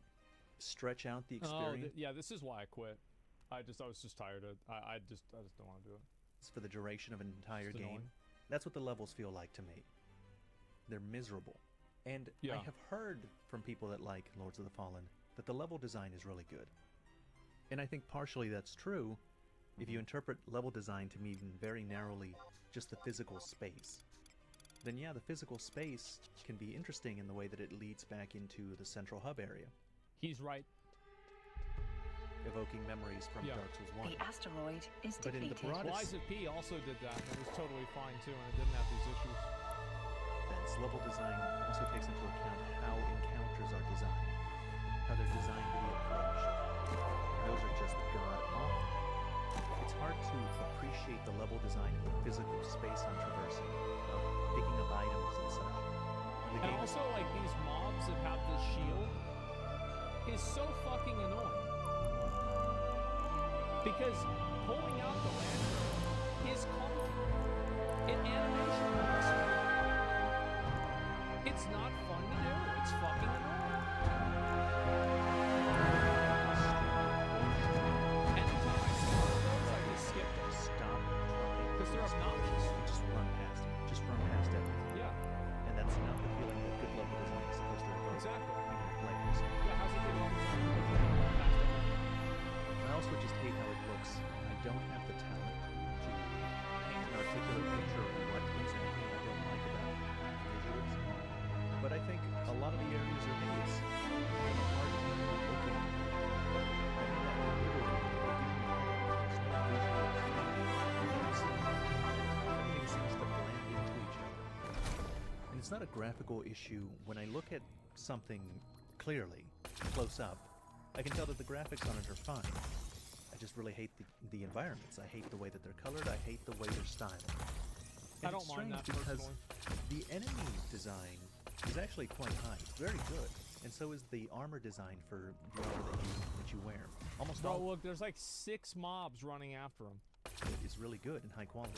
stretch out the experience Yeah, this is why I quit. I was just tired of I just don't want to do it. for the duration of an entire It's game. annoying. That's what the levels feel like to me. They're miserable. And I Yeah. have heard from people that like Lords of the Fallen that the level design is really good. And I think partially that's true if you interpret level design to mean very narrowly just the physical space. Then yeah, the physical space can be interesting in the way that it leads back into the central hub area, He's right. evoking memories from Yeah. Dark Souls 1. The asteroid is But in the depleted. broadest Lies of P also did that and it was totally fine too and it didn't have these issues. sense, level design also takes into account how encounters are designed, how they're designed to be approached. Those are just god-awful. It's hard to appreciate the level design of the physical space I'm traversing, of picking up items and such. When the And game also, like, these mobs that have this shield is so fucking annoying. Because pulling out the lantern is clunky. Animation works. It's not fun to do. It's fucking annoying. Anytime I see one of those, I just skip them. Stop trying. Because they're obnoxious. Just run past it. Just run past everything. Yeah. And that's not the feeling that good level design is supposed to evoke Exactly. in your players. Yeah, how's it going? Past everything. I also just hate how it looks. I don't have the talent to paint an articulate picture of what is anything I don't like about the visuals. But I think a lot of the areas are made as hard-to-looking. Everything seems to blend into each other. And it's not a graphical issue. When I look at something clearly, close up, I can tell that the graphics on it are fine. I just really hate the environments. I hate the way that they're colored. I hate the way they're styled. I And don't it's mind strange that because personally. the enemy design is actually quite high. It's very good. And so is the armor design for the armor that you wear. Almost Bro, all look, there's like 6 mobs running after him. is really good and high quality.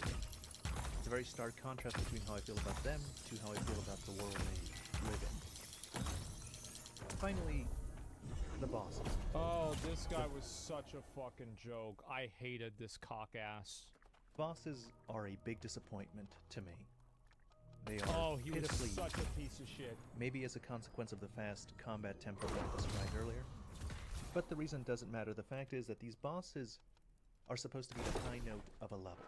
It's a very stark contrast between how I feel about them to how I feel about the world they live in. Finally, the bosses. Oh, this guy was such a fucking joke. I hated this cock ass. Bosses are a big disappointment to me. They are Oh, he was pitifully, such a piece of shit. maybe as a consequence of the fast combat tempo that I described earlier. But the reason doesn't matter. The fact is that these bosses are supposed to be the high note of a level.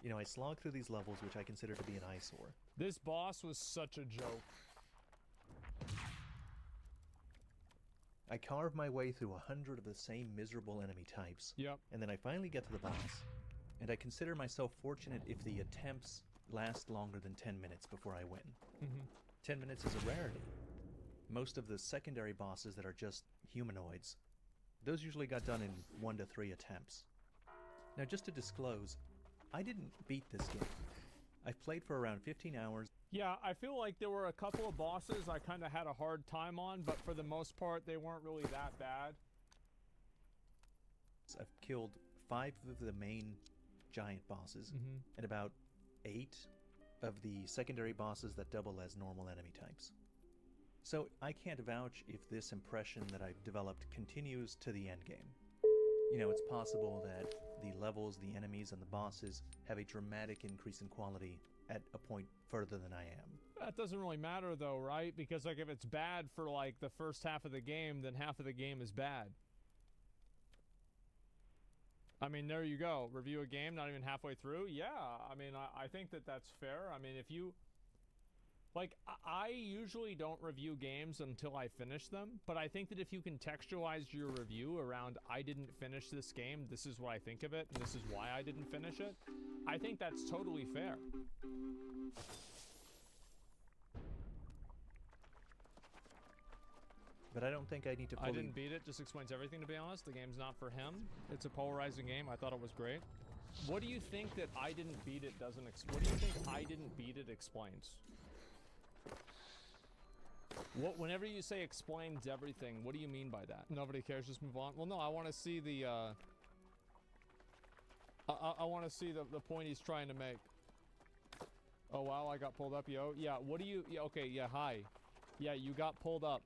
You know, I slogged through these levels, which I consider to be an eyesore. This boss was such a joke. I carved my way through 100 of the same miserable enemy types. Yep. And then I finally get to the boss. And I consider myself fortunate if the attempts last longer than 10 minutes before I win. 10 minutes is a rarity. Most of the secondary bosses that are just humanoids, those usually got done in 1 to 3 attempts. Now, just to disclose, I didn't beat this game. I've played for around 15 hours. Yeah, I feel like there were a couple of bosses I kind of had a hard time on, but for the most part, they weren't really that bad. I've killed 5 of the main giant bosses, and about 8 of the secondary bosses that double as normal enemy types. So I can't vouch if this impression that I've developed continues to the end game. You know, it's possible that the levels, the enemies, and the bosses have a dramatic increase in quality at a point further than I am. That doesn't really matter though, right? Because like if it's bad for like the first half of the game, then half of the game is bad. I mean, there you go. Review a game not even halfway through? Yeah, I mean, I think that that's fair. I mean, if you... Like, I usually don't review games until I finish them, but I think that if you contextualize your review around, I didn't finish this game, this is what I think of it, and this is why I didn't finish it, I think that's totally fair. But I don't think I need to fully... I didn't beat it, just explains everything, to be honest. The game's not for him. It's a polarizing game. I thought it was great. What do you think that I didn't beat it doesn't... What do you think I didn't beat it explains? Whenever you say explains everything, what do you mean by that? Nobody cares, just move on? Well, no, I want to see the, I want to see the point he's trying to make. Oh, wow, I got pulled up, yo. Yeah, what do you... Yeah, okay, yeah, hi. Yeah, you got pulled up.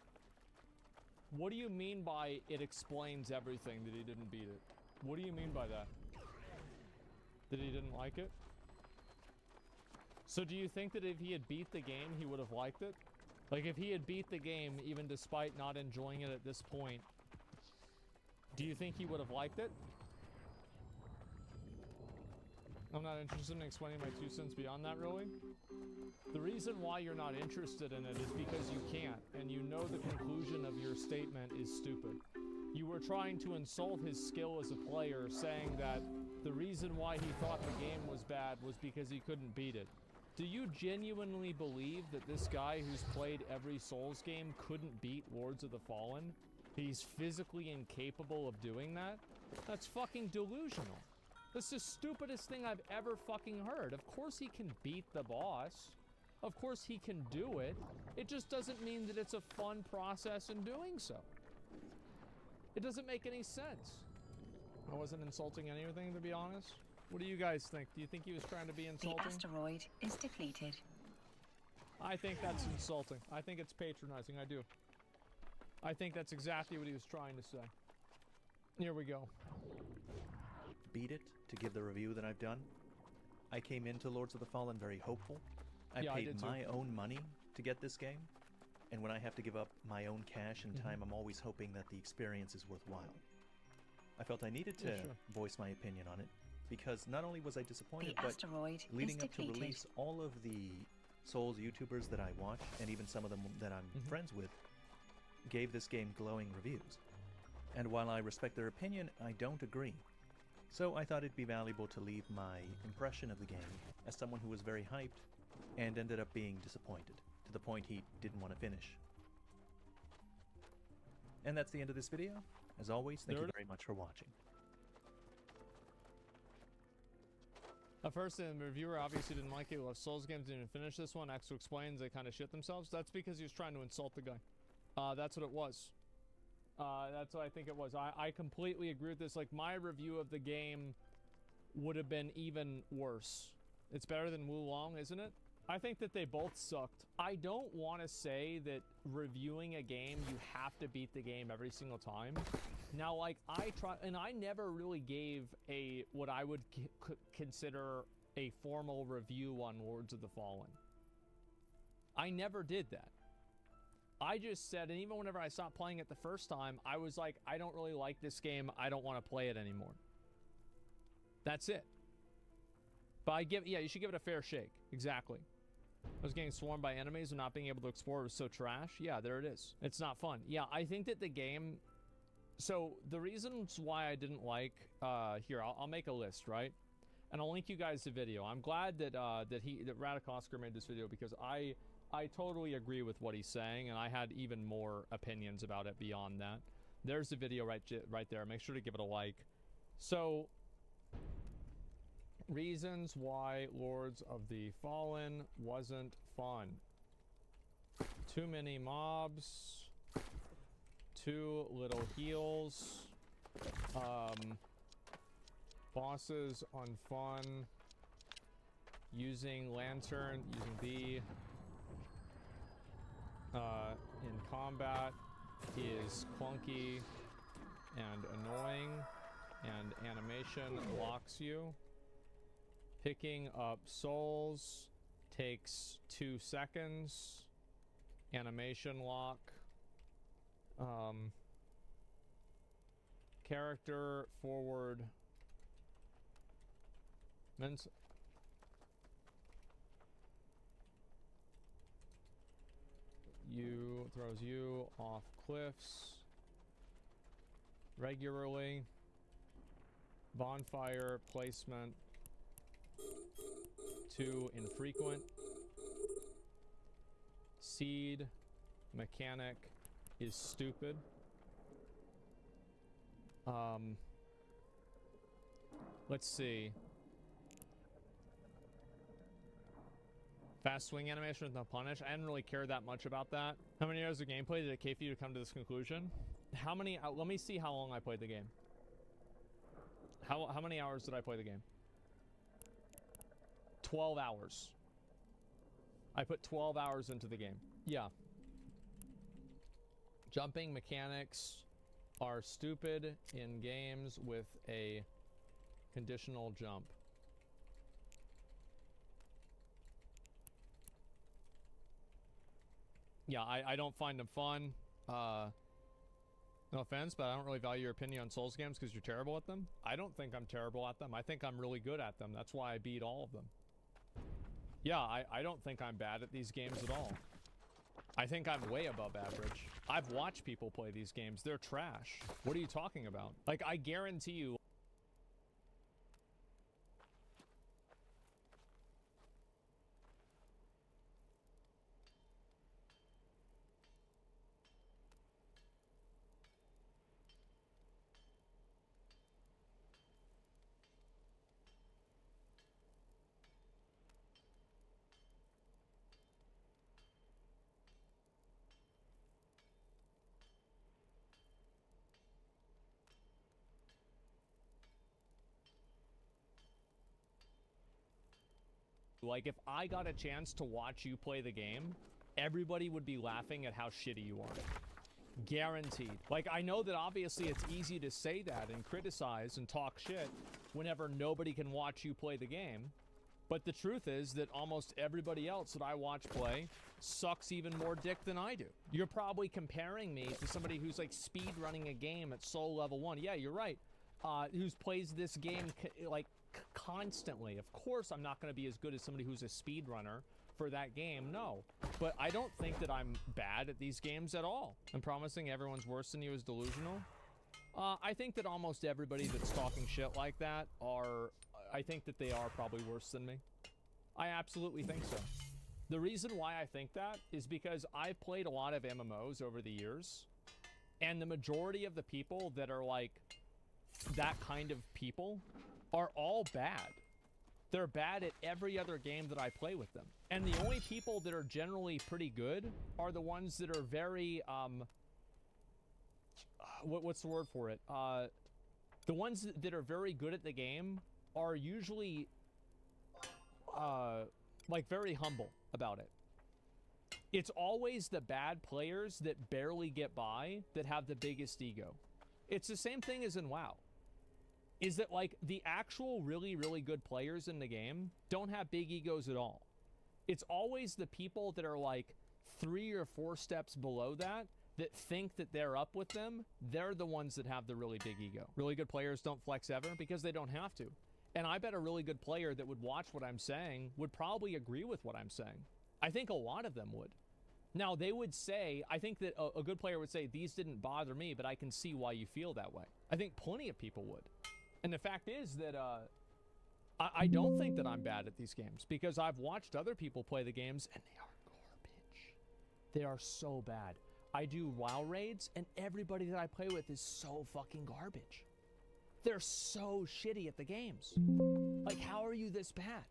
What do you mean by it explains everything that he didn't beat it? What do you mean by that? That he didn't like it? So do you think that if he had beat the game, he would have liked it? Like, if he had beat the game, even despite not enjoying it at this point, do you think he would have liked it? I'm not interested in explaining my 2 cents beyond that, really. The reason why you're not interested in it is because you can't, and you know the conclusion of your statement is stupid. You were trying to insult his skill as a player, saying that the reason why he thought the game was bad was because he couldn't beat it. Do you genuinely believe that this guy who's played every Souls game couldn't beat Lords of the Fallen? He's physically incapable of doing that? That's fucking delusional. That's the stupidest thing I've ever fucking heard. Of course he can beat the boss. Of course he can do it. It just doesn't mean that it's a fun process in doing so. It doesn't make any sense. I wasn't insulting anything, to be honest. What do you guys think? Do you think he was trying to be insulting? The asteroid is depleted. I think that's insulting. I think it's patronizing. I do. I think that's exactly what he was trying to say. Here we go. Beat it to give the review that I've done. I came into Lords of the Fallen very hopeful. I paid my own money to get this game. And when I have to give up my own cash and time, I'm always hoping that the experience is worthwhile. I felt I needed to voice my opinion on it. Because not only was I disappointed, but leading up to release, all of the Souls YouTubers that I watch, and even some of them that I'm friends with, gave this game glowing reviews. And while I respect their opinion, I don't agree. So I thought it'd be valuable to leave my impression of the game as someone who was very hyped and ended up being disappointed, to the point he didn't want to finish. And that's the end of this video. As always, thank you very much for watching. At first, the reviewer obviously didn't like it. Well, if Souls games didn't even finish this one, Exo explains they kind of shit themselves. That's because he was trying to insult the guy. That's what it was. That's what I think it was. I completely agree with this. Like, my review of the game would have been even worse. It's better than Wulong, isn't it? I think that they both sucked. I don't want to say that reviewing a game, you have to beat the game every single time. Now, like, I never really gave what I would consider a formal review on Lords of the Fallen. I never did that. I just said, and even whenever I stopped playing it the first time, I was like, I don't really like this game. I don't want to play it anymore. That's it. But you should give it a fair shake. Exactly. I was getting swarmed by enemies and not being able to explore was so trash. Yeah, there it is. It's not fun. Yeah, I think that the game... So, the reasons why I didn't like... here, I'll make a list, right? And I'll link you guys the video. I'm glad that that Radic Oscar made this video because I totally agree with what he's saying, and I had even more opinions about it beyond that. There's the video right there. Make sure to give it a like. So... reasons why Lords of the Fallen wasn't fun. Too many mobs. Too little heals. Bosses unfun. Using Lantern, using B in combat is clunky and annoying, and animation locks you. Picking up souls takes 2 seconds. Animation lock. Character forward. Throws you off cliffs regularly. Bonfire placement too infrequent. Seed mechanic is stupid. Let's see. Fast swing animation with no punish. I didn't really care that much about that. How many hours of gameplay did it take for you to come to this conclusion? How many? Let me see how long I played the game. How many hours did I play the game? 12 hours. I put 12 hours into the game. Yeah. Jumping mechanics are stupid in games with a conditional jump. Yeah, I don't find them fun. No offense, but I don't really value your opinion on Souls games because you're terrible at them. I don't think I'm terrible at them. I think I'm really good at them. That's why I beat all of them. Yeah, I don't think I'm bad at these games at all. I think I'm way above average. I've watched people play these games. They're trash. What are you talking about? Like, I guarantee you... Like, if I got a chance to watch you play the game, everybody would be laughing at how shitty you are. Guaranteed. Like, I know that obviously it's easy to say that and criticize and talk shit whenever nobody can watch you play the game. But the truth is that almost everybody else that I watch play sucks even more dick than I do. You're probably comparing me to somebody who's like speed running a game at Soul Level 1. Yeah, you're right. Who's plays this game like constantly. Of course I'm not going to be as good as somebody who's a speedrunner for that game, no. But I don't think that I'm bad at these games at all. I'm promising everyone's worse than you is delusional. I think that almost everybody that's talking shit like that are... I think that they are probably worse than me. I absolutely think so. The reason why I think that is because I've played a lot of MMOs over the years, and the majority of the people that are like that kind of people are all bad. They're bad at every other game that I play with them. And the only people that are generally pretty good are the ones that are very, what's the word for it? The ones that are very good at the game are usually, like, very humble about it. It's always the bad players that barely get by that have the biggest ego. It's the same thing as in WoW. Is that, like, the actual really, really good players in the game don't have big egos at all. It's always the people that are, like, 3 or 4 steps below that that think that they're up with them. They're the ones that have the really big ego. Really good players don't flex ever because they don't have to. And I bet a really good player that would watch what I'm saying would probably agree with what I'm saying. I think a lot of them would. Now, they would say, I think that a good player would say, these didn't bother me, but I can see why you feel that way. I think plenty of people would. And the fact is that I don't think that I'm bad at these games, because I've watched other people play the games, and they are garbage. They are so bad. I do WoW raids, and everybody that I play with is so fucking garbage. They're so shitty at the games. Like, how are you this bad?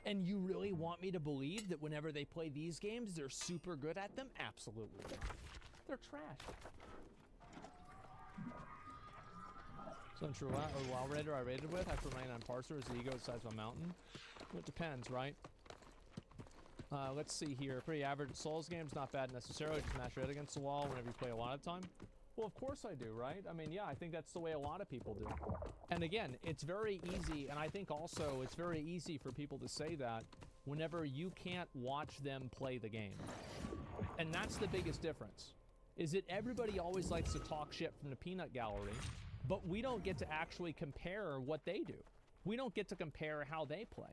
And you really want me to believe that whenever they play these games, they're super good at them? Absolutely not. They're trash. So true. A WoW raider I raided with, I put my 99 parser as the ego the size of a mountain. Well, it depends, right? Let's see here. Pretty average Souls games, not bad necessarily. Just mash your head against the wall whenever you play a lot of time. Well, of course I do, right? I mean, yeah, I think that's the way a lot of people do. And again, it's very easy, and I think also it's very easy for people to say that whenever you can't watch them play the game. And that's the biggest difference, is that everybody always likes to talk shit from the peanut gallery, but we don't get to actually compare what they do. We don't get to compare how they play.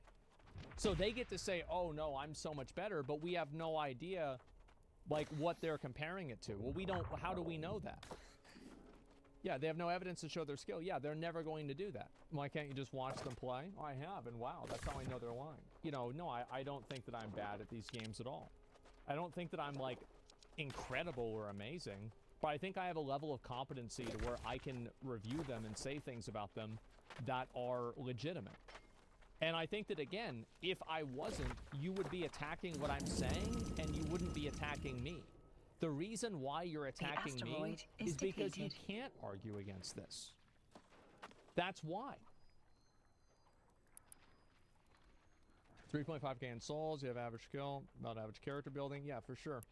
So they get to say, oh no, I'm so much better, but we have no idea like what they're comparing it to. Well, we don't, how do we know that? Yeah, they have no evidence to show their skill. Yeah, they're never going to do that. Why can't you just watch them play? Oh, I have, and wow, that's how I know they're lying. You know, no, I don't think that I'm bad at these games at all. I don't think that I'm like incredible or amazing, but I think I have a level of competency to where I can review them and say things about them that are legitimate. And I think that, again, if I wasn't, you would be attacking what I'm saying, and you wouldn't be attacking me. The reason why you're attacking me is because you can't argue against this. That's why. 3.5k in souls, you have average skill, about average character building. Yeah, for sure.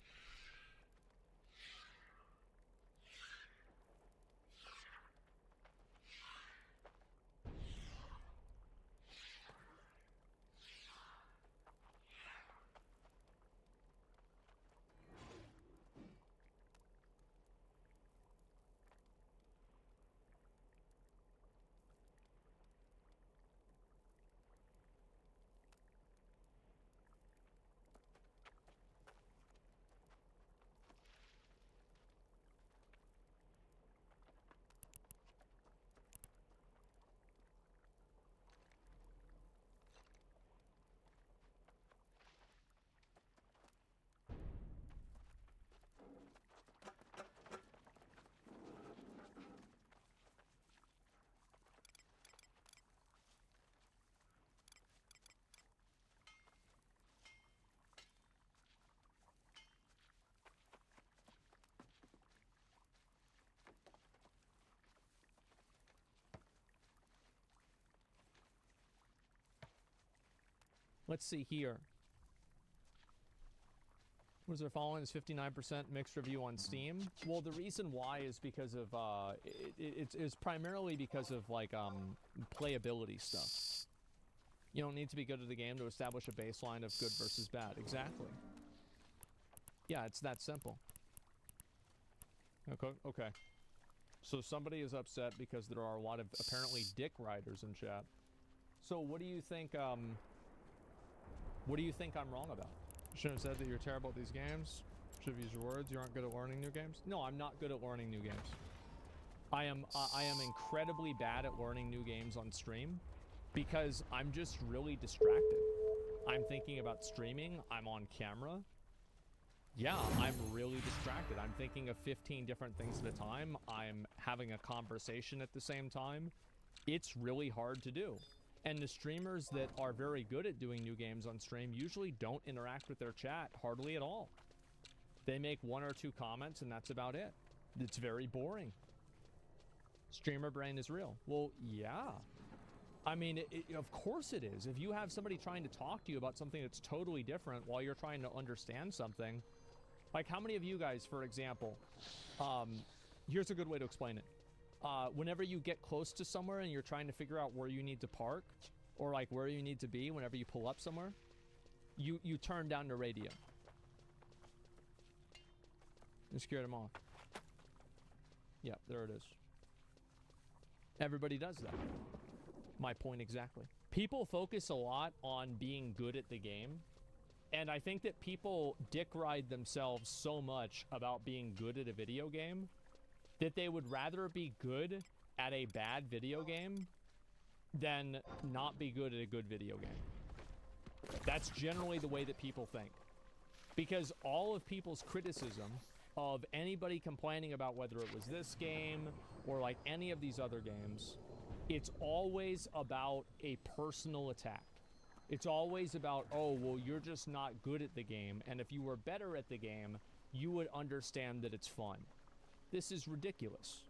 Let's see here. What is their following? Is 59% mixed review on Steam? Well, the reason why is because of, it's primarily because of, like, playability stuff. You don't need to be good at the game to establish a baseline of good versus bad. Exactly. Yeah, it's that simple. Okay. So somebody is upset because there are a lot of, apparently, dick riders in chat. So what do you think, what do you think I'm wrong about? Shouldn't have said that you're terrible at these games. Should have used your words. You aren't good at learning new games. No, I'm not good at learning new games. I am incredibly bad at learning new games on stream because I'm just really distracted. I'm thinking about streaming. I'm on camera. Yeah, I'm really distracted. I'm thinking of 15 different things at a time. I'm having a conversation at the same time. It's really hard to do. And the streamers that are very good at doing new games on stream usually don't interact with their chat hardly at all. They make 1 or 2 comments and that's about it. It's very boring. Streamer brain is real. Well, yeah. I mean, of course it is. If you have somebody trying to talk to you about something that's totally different while you're trying to understand something, like how many of you guys, for example, here's a good way to explain it. Whenever you get close to somewhere and you're trying to figure out where you need to park or like where you need to be whenever you pull up somewhere, you turn down the radio. You scared them off. Yeah, there it is. Everybody does that. My point exactly. People focus a lot on being good at the game, and I think that people dick ride themselves so much about being good at a video game that they would rather be good at a bad video game than not be good at a good video game. That's generally the way that people think. Because all of people's criticism of anybody complaining about whether it was this game or like any of these other games, it's always about a personal attack. It's always about, oh, well, you're just not good at the game, and if you were better at the game, you would understand that it's fun. This is ridiculous.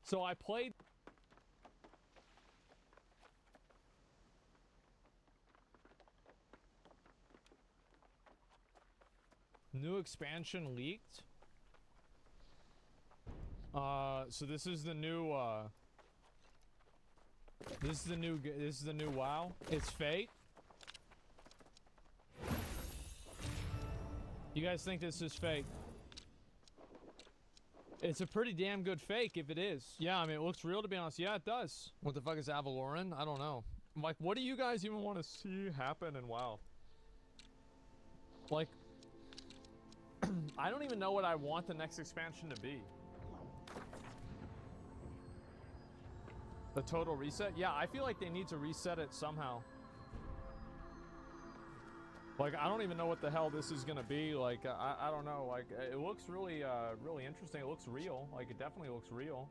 So I played... New expansion leaked. So this is the new, this is the new WoW. It's fake. You guys think this is fake? It's a pretty damn good fake if it is. Yeah, I mean, it looks real to be honest. Yeah, it does. What the fuck is Avaloran? I don't know. Like, what do you guys even want to see happen in WoW? Like, I don't even know what I want the next expansion to be. The total reset? Yeah, I feel like they need to reset it somehow. Like, I don't even know what the hell this is gonna be. Like, I don't know. Like, it looks really, really interesting. It looks real. Like, it definitely looks real.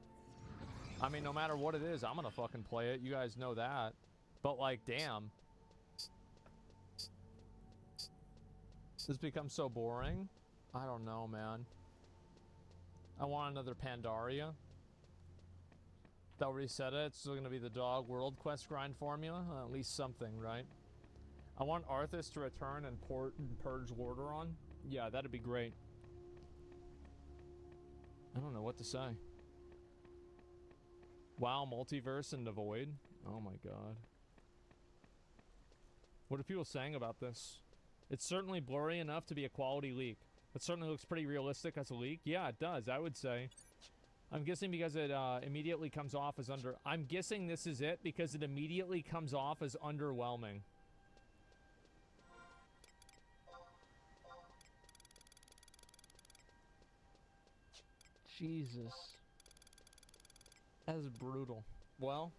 I mean, no matter what it is, I'm gonna fucking play it. You guys know that. But, like, damn. This becomes so boring. I don't know, man. I want another Pandaria. They'll reset it. It's still gonna be the dog world quest grind formula. At least something, right? I want Arthas to return and purge Lordaeron. Yeah, that'd be great. I don't know what to say. WoW multiverse in the void. Oh my god. What are people saying about this? It's certainly blurry enough to be a quality leak. It certainly looks pretty realistic as a leak. Yeah, it does, I would say. I'm guessing because it immediately comes off as I'm guessing this is it because it immediately comes off as underwhelming. Jesus. That is brutal. Well,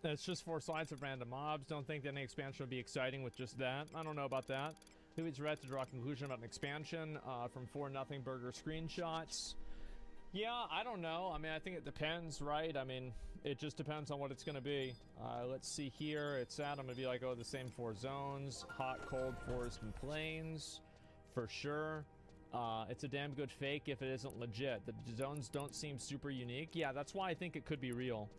it's just 4 slides of random mobs. Don't think that any expansion would be exciting with just that. I don't know about that. Who is right to draw a conclusion about an expansion from 4 nothing burger screenshots. Yeah, I don't know. I mean, I think it depends, right? I mean, it just depends on what it's going to be. Let's see here. It's at, I'm going to be like, oh, the same 4 zones. Hot, cold, forest, and plains. For sure. It's a damn good fake if it isn't legit. The zones don't seem super unique. Yeah, that's why I think it could be real.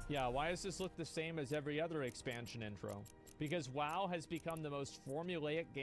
Yeah, why does this look the same as every other expansion intro? Because WoW has become the most formulaic game